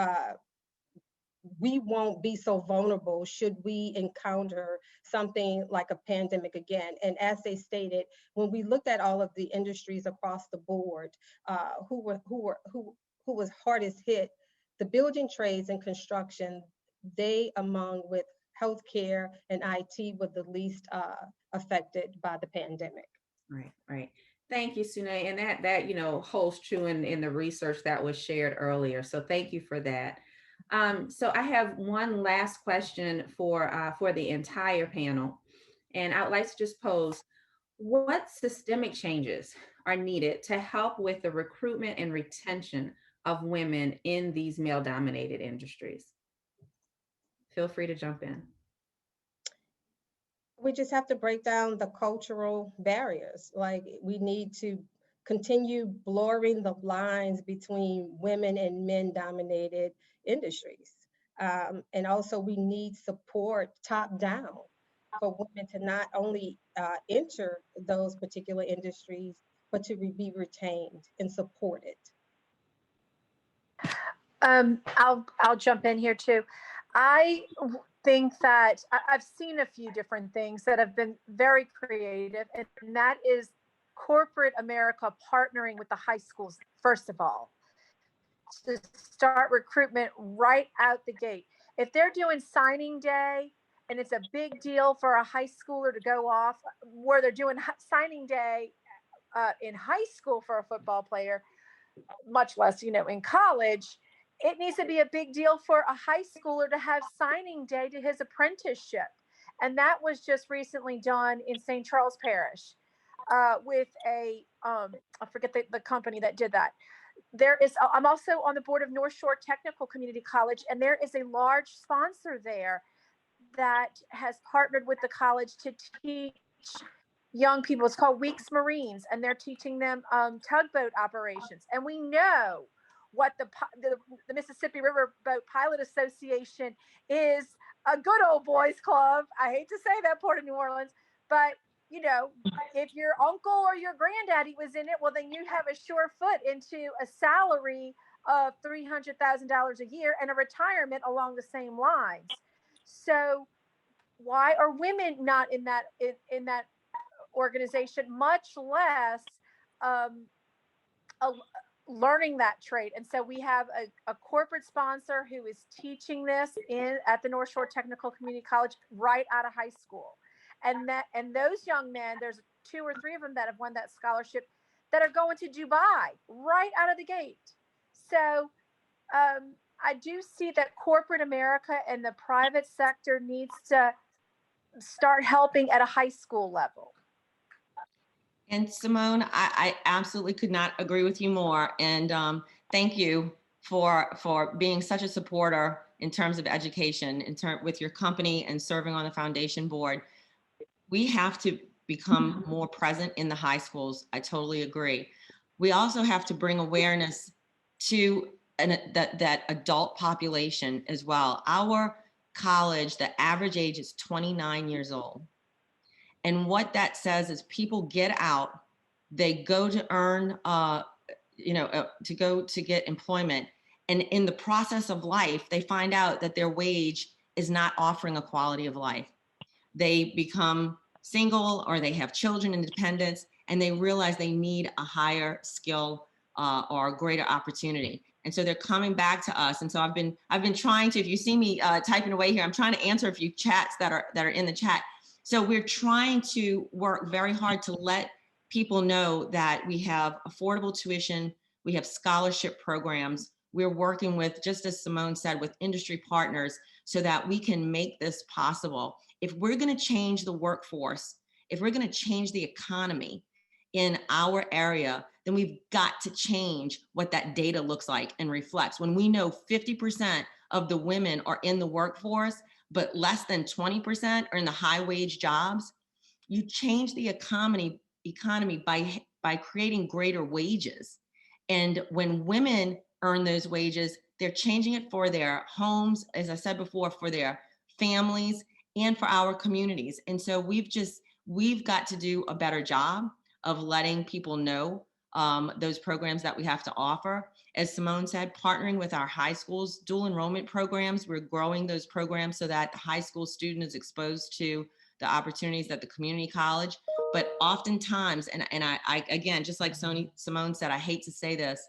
we won't be so vulnerable should we encounter something like a pandemic again. And as they stated, when we looked at all of the industries across the board, who was hardest hit, the building trades and construction, they among with healthcare and IT were the least affected by the pandemic. Right. Thank you, Sune. And that holds true in the research that was shared earlier. So thank you for that. So I have one last question for the entire panel. And I would like to just pose, what systemic changes are needed to help with the recruitment and retention of women in these male-dominated industries? Feel free to jump in. We just have to break down the cultural barriers. Like, we need to continue blurring the lines between women and men dominated industries. And also we need support top down for women to not only enter those particular industries, but to be retained and supported. I'll jump in here too. I think that I've seen a few different things that have been very creative, and that is corporate America partnering with the high schools, first of all, to start recruitment right out the gate. If they're doing signing day and it's a big deal for a high schooler to go off, where they're doing signing day in high school for a football player, much less, in college, it needs to be a big deal for a high schooler to have signing day to his apprenticeship. And that was just recently done in St. Charles Parish with I forget the company that did that. I'm also on the board of North Shore Technical Community College, and there is a large sponsor there that has partnered with the college to teach young people. It's called Weeks Marines, and they're teaching them tugboat operations. And we know what the Mississippi Riverboat Pilot Association is, a good old boys club. I hate to say that, Port of New Orleans, but if your uncle or your granddaddy was in it, well, then you have a sure foot into a salary of $300,000 a year and a retirement along the same lines. So why are women not in that organization, much less learning that trade? And so we have a corporate sponsor who is teaching this at the North Shore Technical Community College right out of high school. And those young men, there's 2 or 3 of them that have won that scholarship that are going to Dubai right out of the gate. So I do see that corporate America and the private sector needs to start helping at a high school level. And Simone, I absolutely could not agree with you more. And thank you for being such a supporter in terms of education, with your company and serving on the foundation board. We have to become more present in the high schools. I totally agree. We also have to bring awareness to that adult population as well. Our college, the average age is 29 years old. And what that says is people get out, they go to earn, to go to get employment. And in the process of life, they find out that their wage is not offering a quality of life. They become single or they have children and dependents, and they realize they need a higher skill or a greater opportunity. And so they're coming back to us. And so I've been trying to, if you see me typing away here, I'm trying to answer a few chats that are in the chat. So we're trying to work very hard to let people know that we have affordable tuition, we have scholarship programs. We're working with, just as Simone said, with industry partners so that we can make this possible. If we're going to change the workforce, if we're going to change the economy in our area, then we've got to change what that data looks like and reflects. When we know 50% of the women are in the workforce, but less than 20% are in the high wage jobs, you change the economy by creating greater wages. And when women earn those wages, they're changing it for their homes, as I said before, for their families and for our communities. And so we've got to do a better job of letting people know those programs that we have to offer. As Simone said, partnering with our high schools, dual enrollment programs, we're growing those programs so that the high school student is exposed to the opportunities at the community college. But oftentimes, and I again, just like Simone said, I hate to say this,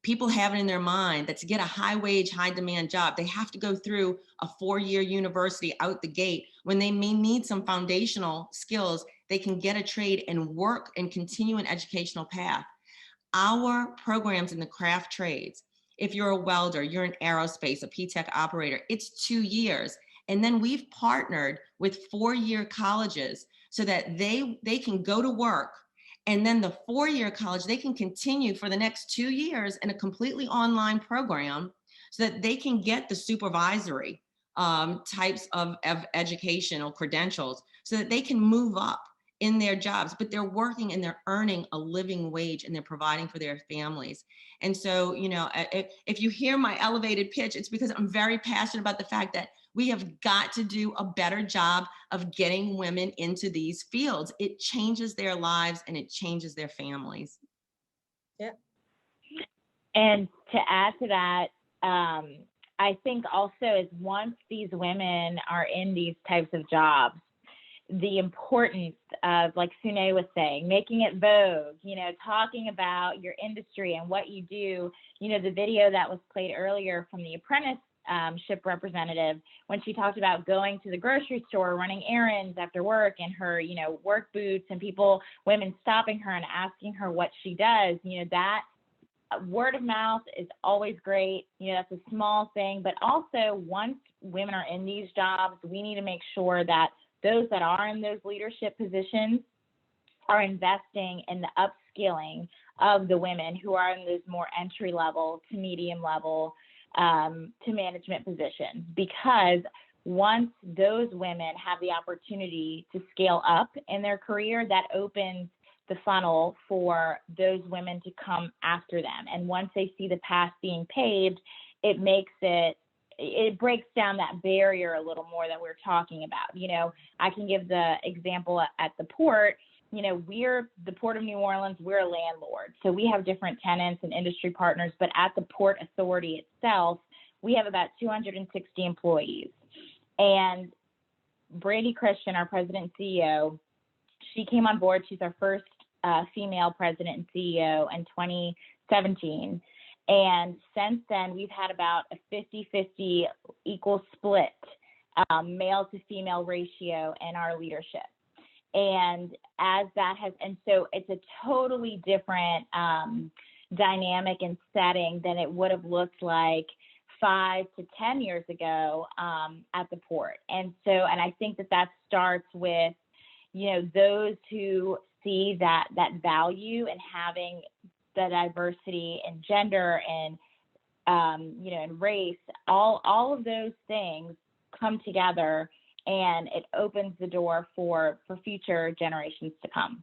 people have it in their mind that to get a high wage, high demand job, they have to go through a 4-year university out the gate when they may need some foundational skills. They can get a trade and work and continue an educational path. Our programs in the craft trades, if you're a welder, you're in aerospace, a P-Tech operator, it's 2 years. And then we've partnered with 4-year colleges so that they can go to work. And then the 4-year college, they can continue for the next 2 years in a completely online program so that they can get the supervisory types of educational credentials so that they can move up in their jobs, but they're working and they're earning a living wage and they're providing for their families. And so, you know, if you hear my elevated pitch, it's because I'm very passionate about the fact that we have got to do a better job of getting women into these fields. It changes their lives and it changes their families. Yeah. And to add to that, I think also is once these women are in these types of jobs, the importance of, like Sune was saying, making it vogue, you know, talking about your industry and what you do. You know, the video that was played earlier from the apprenticeship representative, when she talked about going to the grocery store, running errands after work in her, you know, work boots, and women stopping her and asking her what she does, you know, that word of mouth is always great. You know, that's a small thing, but also once women are in these jobs, we need to make sure that those that are in those leadership positions are investing in the upskilling of the women who are in those more entry level to medium level to management positions, because once those women have the opportunity to scale up in their career, that opens the funnel for those women to come after them. And once they see the path being paved, it breaks down that barrier a little more that we're talking about. You know, I can give the example at the port. You know, we're the Port of New Orleans, we're a landlord. So we have different tenants and industry partners, but at the Port Authority itself, we have about 260 employees. And Brandy Christian, our president and CEO, she came on board. She's our first female president and CEO in 2017. And since then, we've had about a 50-50 equal split, male to female ratio in our leadership. And so it's a totally different dynamic and setting than it would have looked like 5 to 10 years ago at the port. And I think that starts with, you know, those who see that value in having the diversity and gender and, you know, and race, all of those things come together, and it opens the door for future generations to come.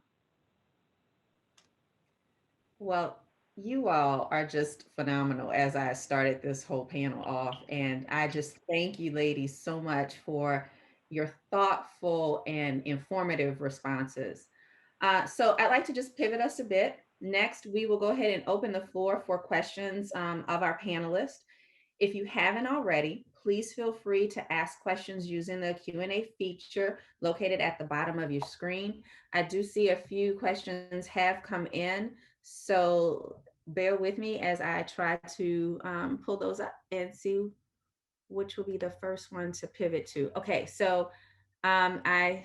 Well, you all are just phenomenal as I started this whole panel off. And I just thank you ladies so much for your thoughtful and informative responses. So I'd like to just pivot us a bit. Next, we will go ahead and open the floor for questions of our panelists. If you haven't already, please feel free to ask questions using the Q&A feature located at the bottom of your screen. I do see a few questions have come in, so bear with me as I try to pull those up and see which will be the first one to pivot to. Okay, so I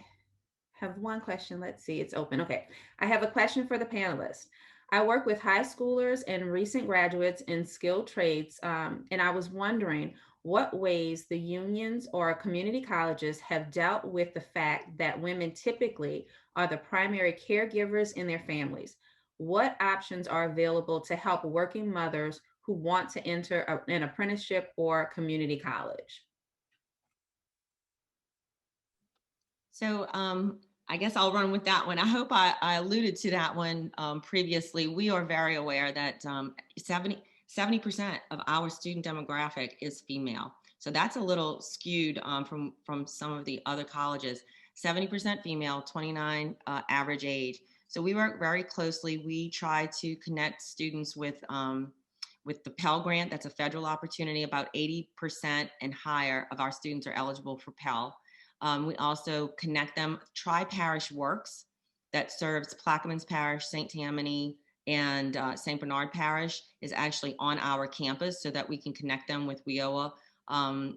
have one question. Let's see, it's open. Okay, I have a question for the panelists. I work with high schoolers and recent graduates in skilled trades, and I was wondering what ways the unions or community colleges have dealt with the fact that women typically are the primary caregivers in their families. What options are available to help working mothers who want to enter an apprenticeship or community college? So I guess I'll run with that one. I hope I alluded to that one previously. We are very aware that 70% of our student demographic is female. So that's a little skewed from some of the other colleges. 70% female, 29 average age. So we work very closely. We try to connect students with the Pell Grant. That's a federal opportunity. About 80% and higher of our students are eligible for Pell. We also connect them. Parish works that serves Plaquemines Parish, St. Tammany, and St. Bernard Parish is actually on our campus so that we can connect them with WIOA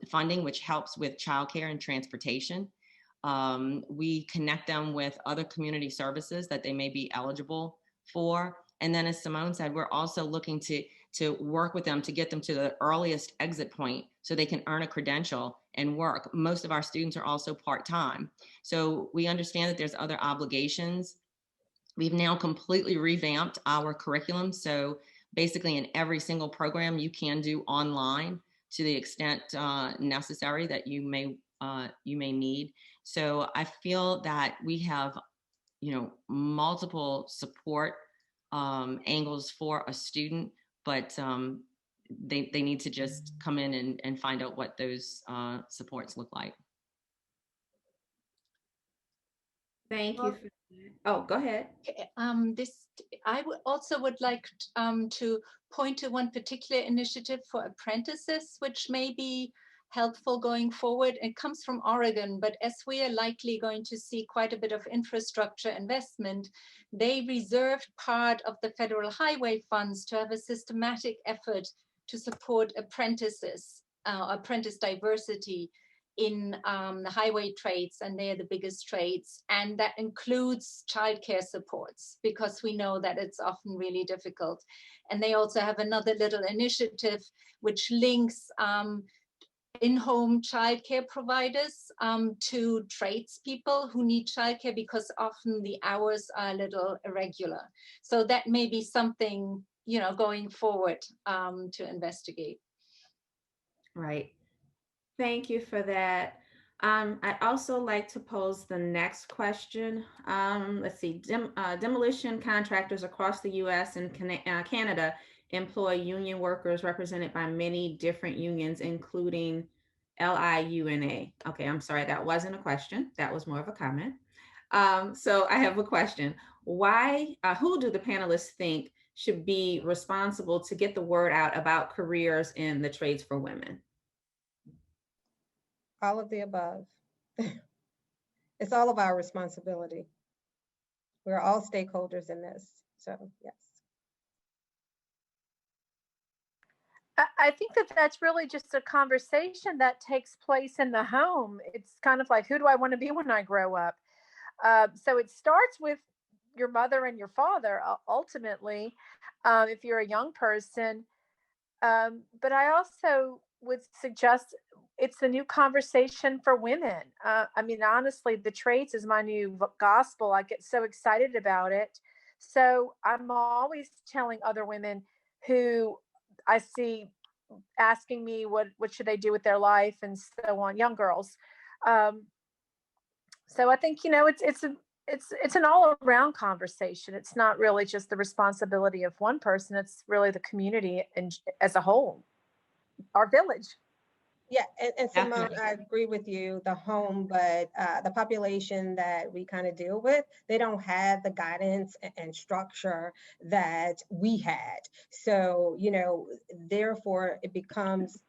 funding, which helps with childcare and transportation. We connect them with other community services that they may be eligible for. And then as Simone said, we're also looking to work with them to get them to the earliest exit point so they can earn a credential and work. Most of our students are also part-time. So we understand that there's other obligations. We've now completely revamped our curriculum. So basically in every single program you can do online to the extent necessary that you may need. So I feel that we have multiple support angles for a student, but they need to just come in and find out what those supports look like. Thank you. Oh, go ahead. I also would like to point to one particular initiative for apprentices, which may be helpful going forward. It comes from Oregon, but as we are likely going to see quite a bit of infrastructure investment, they reserved part of the federal highway funds to have a systematic effort to support apprentices, apprentice diversity in the highway trades, and they're the biggest trades. And that includes childcare supports, because we know that it's often really difficult. And they also have another little initiative which links in-home childcare providers to tradespeople who need childcare, because often the hours are a little irregular. So that may be something, going forward to investigate. Right. Thank you for that. I'd also like to pose the next question. Let's see, demolition contractors across the US and Canada employ union workers represented by many different unions, including LIUNA. Okay, I'm sorry, that wasn't a question. That was more of a comment. So I have a question. Who do the panelists think should be responsible to get the word out about careers in the trades for women? All of the above. It's all of our responsibility. We're all stakeholders in this, so yes. I think that that's really just a conversation that takes place in the home. It's kind of like, who do I want to be when I grow up? So it starts with your mother and your father, ultimately, if you're a young person. But I also would suggest it's a new conversation for women. I mean, honestly, the trades is my new gospel. I get so excited about it. So I'm always telling other women who I see asking me what should they do with their life and so on, young girls. So I think, it's an all around conversation. It's not really just the responsibility of one person. It's really the community and as a whole, our village. Yeah, and Simone, I agree with you, the home, but the population that we kind of deal with, they don't have the guidance and structure that we had. So, therefore it becomes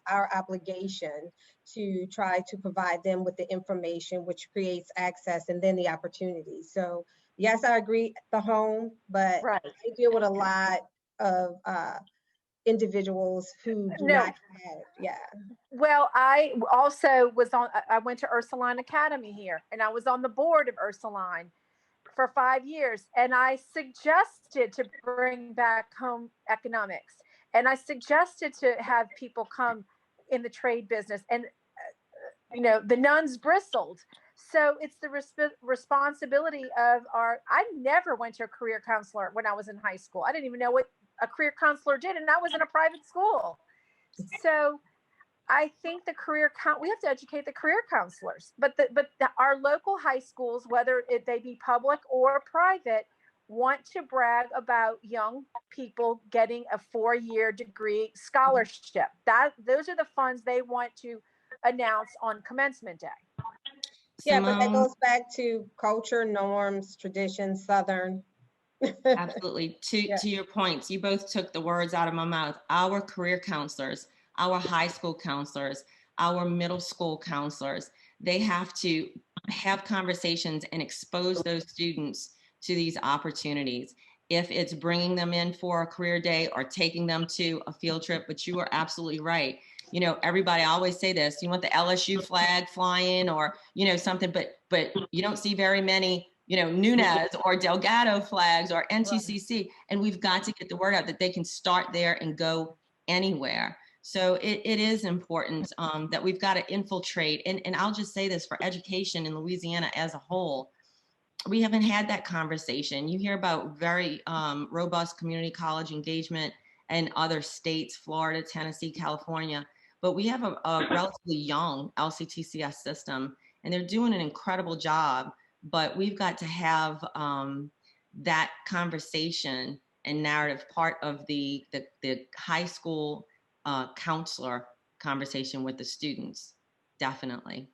our obligation to try to provide them with the information, which creates access and then the opportunity. So yes, I agree, the home, but right. I deal with a lot of individuals who do not have, yeah. Well, I also I went to Ursuline Academy here, and I was on the board of Ursuline for 5 years, and I suggested to bring back home economics, and I suggested to have people come in the trade business, and the nuns bristled. So it's the responsibility of I never went to a career counselor when I was in high school. I didn't even know what a career counselor did, and I was in a private school. So I think we have to educate the career counselors, but our local high schools, whether they be public or private, want to brag about young people getting a 4-year degree scholarship. Those are the funds they want to announce on commencement day. Yeah, but that goes back to culture, norms, traditions, Southern. Absolutely. To your points, you both took the words out of my mouth. Our career counselors, our high school counselors, our middle school counselors, they have to have conversations and expose those students to these opportunities. If it's bringing them in for a career day or taking them to a field trip, but you are absolutely right. Everybody always say this, you want the LSU flag flying or, something, but you don't see very many, Nunez or Delgado flags or NTCC. And we've got to get the word out that they can start there and go anywhere. So it is important that we've got to infiltrate. And I'll just say this, for education in Louisiana as a whole, we haven't had that conversation. You hear about very robust community college engagement in other states, Florida, Tennessee, California, but we have a relatively young LCTCS system, and they're doing an incredible job but we've got to have that conversation and narrative part of the high school counselor conversation with the students, definitely.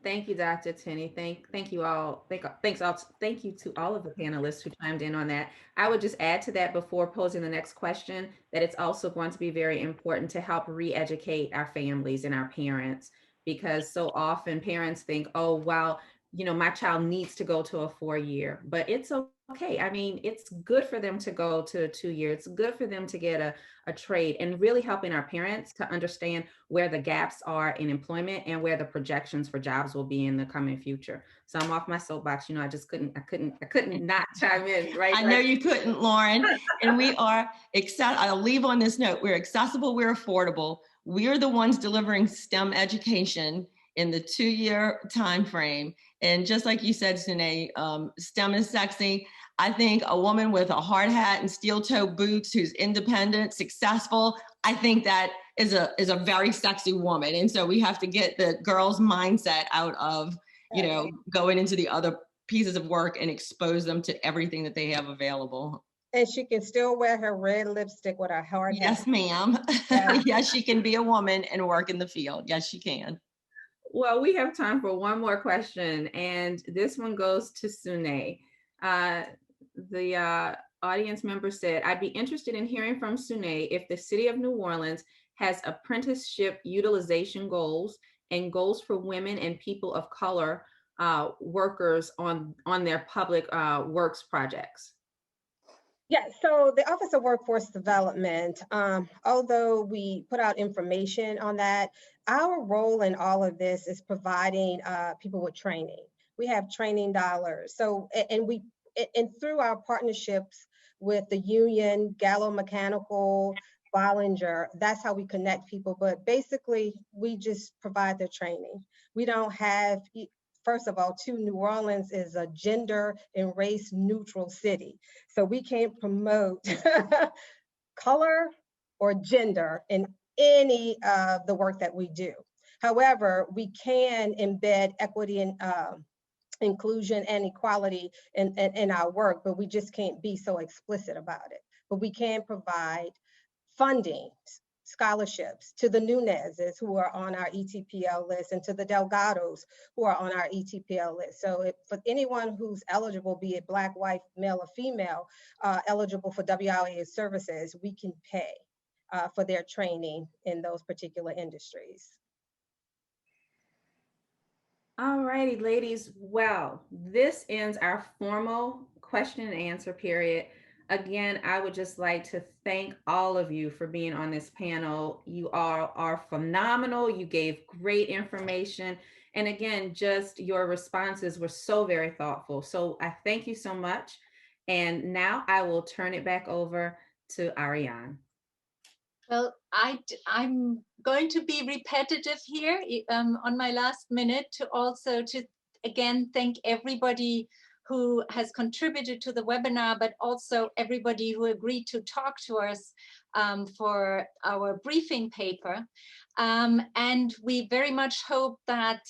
Thank you, Dr. Tenney. Thank you all. Thank you to all of the panelists who chimed in on that. I would just add to that before posing the next question that it's also going to be very important to help re-educate our families and our parents, because so often parents think, oh, well, my child needs to go to a 4-year, but it's okay. I mean, it's good for them to go to a 2-year. It's good for them to get a trade, and really helping our parents to understand where the gaps are in employment and where the projections for jobs will be in the coming future. So I'm off my soapbox. I just couldn't not chime in, right? I know you couldn't, Lauren. And we are I'll leave on this note. We're accessible, we're affordable. We're the ones delivering STEM education in the 2-year time frame. And just like you said, Sune, STEM is sexy. I think a woman with a hard hat and steel toe boots who's independent, successful, I think that is a very sexy woman. And so we have to get the girls' mindset out of, going into the other pieces of work and expose them to everything that they have available. And she can still wear her red lipstick with her hard hat. Yes, ma'am. Yeah. Yes, she can be a woman and work in the field. Yes, she can. Well, we have time for one more question, and this one goes to Sune. The audience member said, I'd be interested in hearing from Sune if the city of New Orleans has apprenticeship utilization goals and goals for women and people of color workers on their public works projects. Yeah, so the Office of Workforce Development, although we put out information on that, our role in all of this is providing people with training. We have training dollars. So, and through our partnerships with the union, Gallo Mechanical, Bollinger, that's how we connect people. But basically, we just provide the training. We don't have, first of all, New Orleans is a gender and race neutral city. So we can't promote color or gender in any of the work that we do. However, we can embed equity and inclusion and equality in our work, but we just can't be so explicit about it. But we can provide funding, scholarships to the Nunezes who are on our ETPL list, and to the Delgados who are on our ETPL list. So for anyone who's eligible, be it Black, white, male, or female, eligible for WIA services, we can pay for their training in those particular industries. All righty, ladies. Well, this ends our formal question and answer period. Again, I would just like to thank all of you for being on this panel. You all are phenomenal. You gave great information. And again, just your responses were so very thoughtful. So I thank you so much. And now I will turn it back over to Ariane. Well, I'm going to be repetitive here on my last minute to again thank everybody who has contributed to the webinar, but also everybody who agreed to talk to us for our briefing paper. And we very much hope that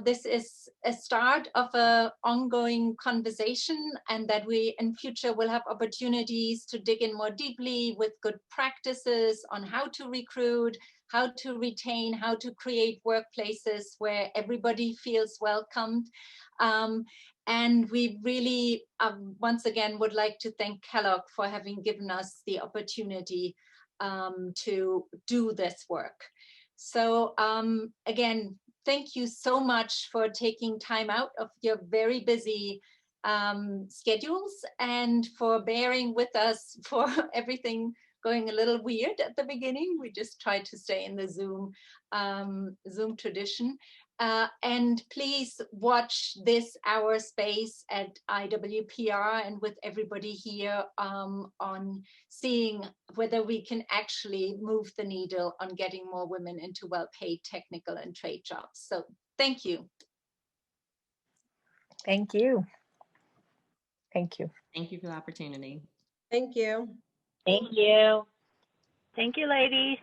this is a start of an ongoing conversation, and that we in future will have opportunities to dig in more deeply with good practices on how to recruit, how to retain, how to create workplaces where everybody feels welcomed. And we really, once again, would like to thank Kellogg for having given us the opportunity to do this work. So again, thank you so much for taking time out of your very busy schedules, and for bearing with us for everything going a little weird at the beginning. We just tried to stay in the Zoom tradition. And please watch this hour space at IWPR and with everybody here on seeing whether we can actually move the needle on getting more women into well-paid technical and trade jobs. So thank you. Thank you. Thank you. Thank you for the opportunity. Thank you. Thank you. Thank you, ladies.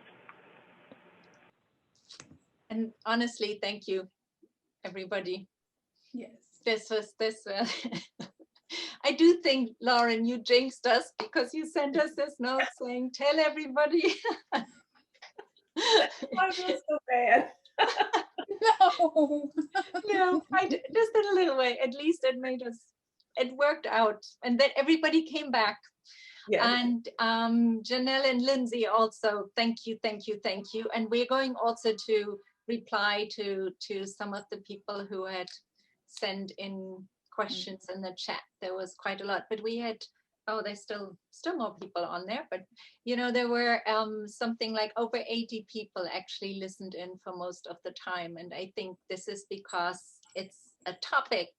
And honestly, thank you, everybody. Yes. This was I do think, Lauren, you jinxed us because you sent us this note saying, tell everybody. I feel so bad. No. No, just in a little way. At least it worked out. And then everybody came back. Yes. And Janelle and Lindsay also, thank you. And we're going also to reply to some of the people who had sent in questions in the chat. There was quite a lot, but we had, there's still more people on there, but there were something like over 80 people actually listened in for most of the time. And I think this is because it's a topic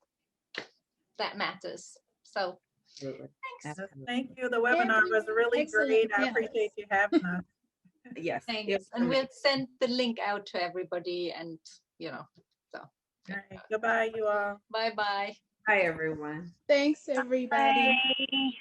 that matters. So thanks. Thank you. The webinar was really great. I appreciate you having us. Yes. Thanks. And we'll send the link out to everybody and, so. All right. Goodbye, you all. Bye-bye. Hi, everyone. Thanks, everybody. Bye.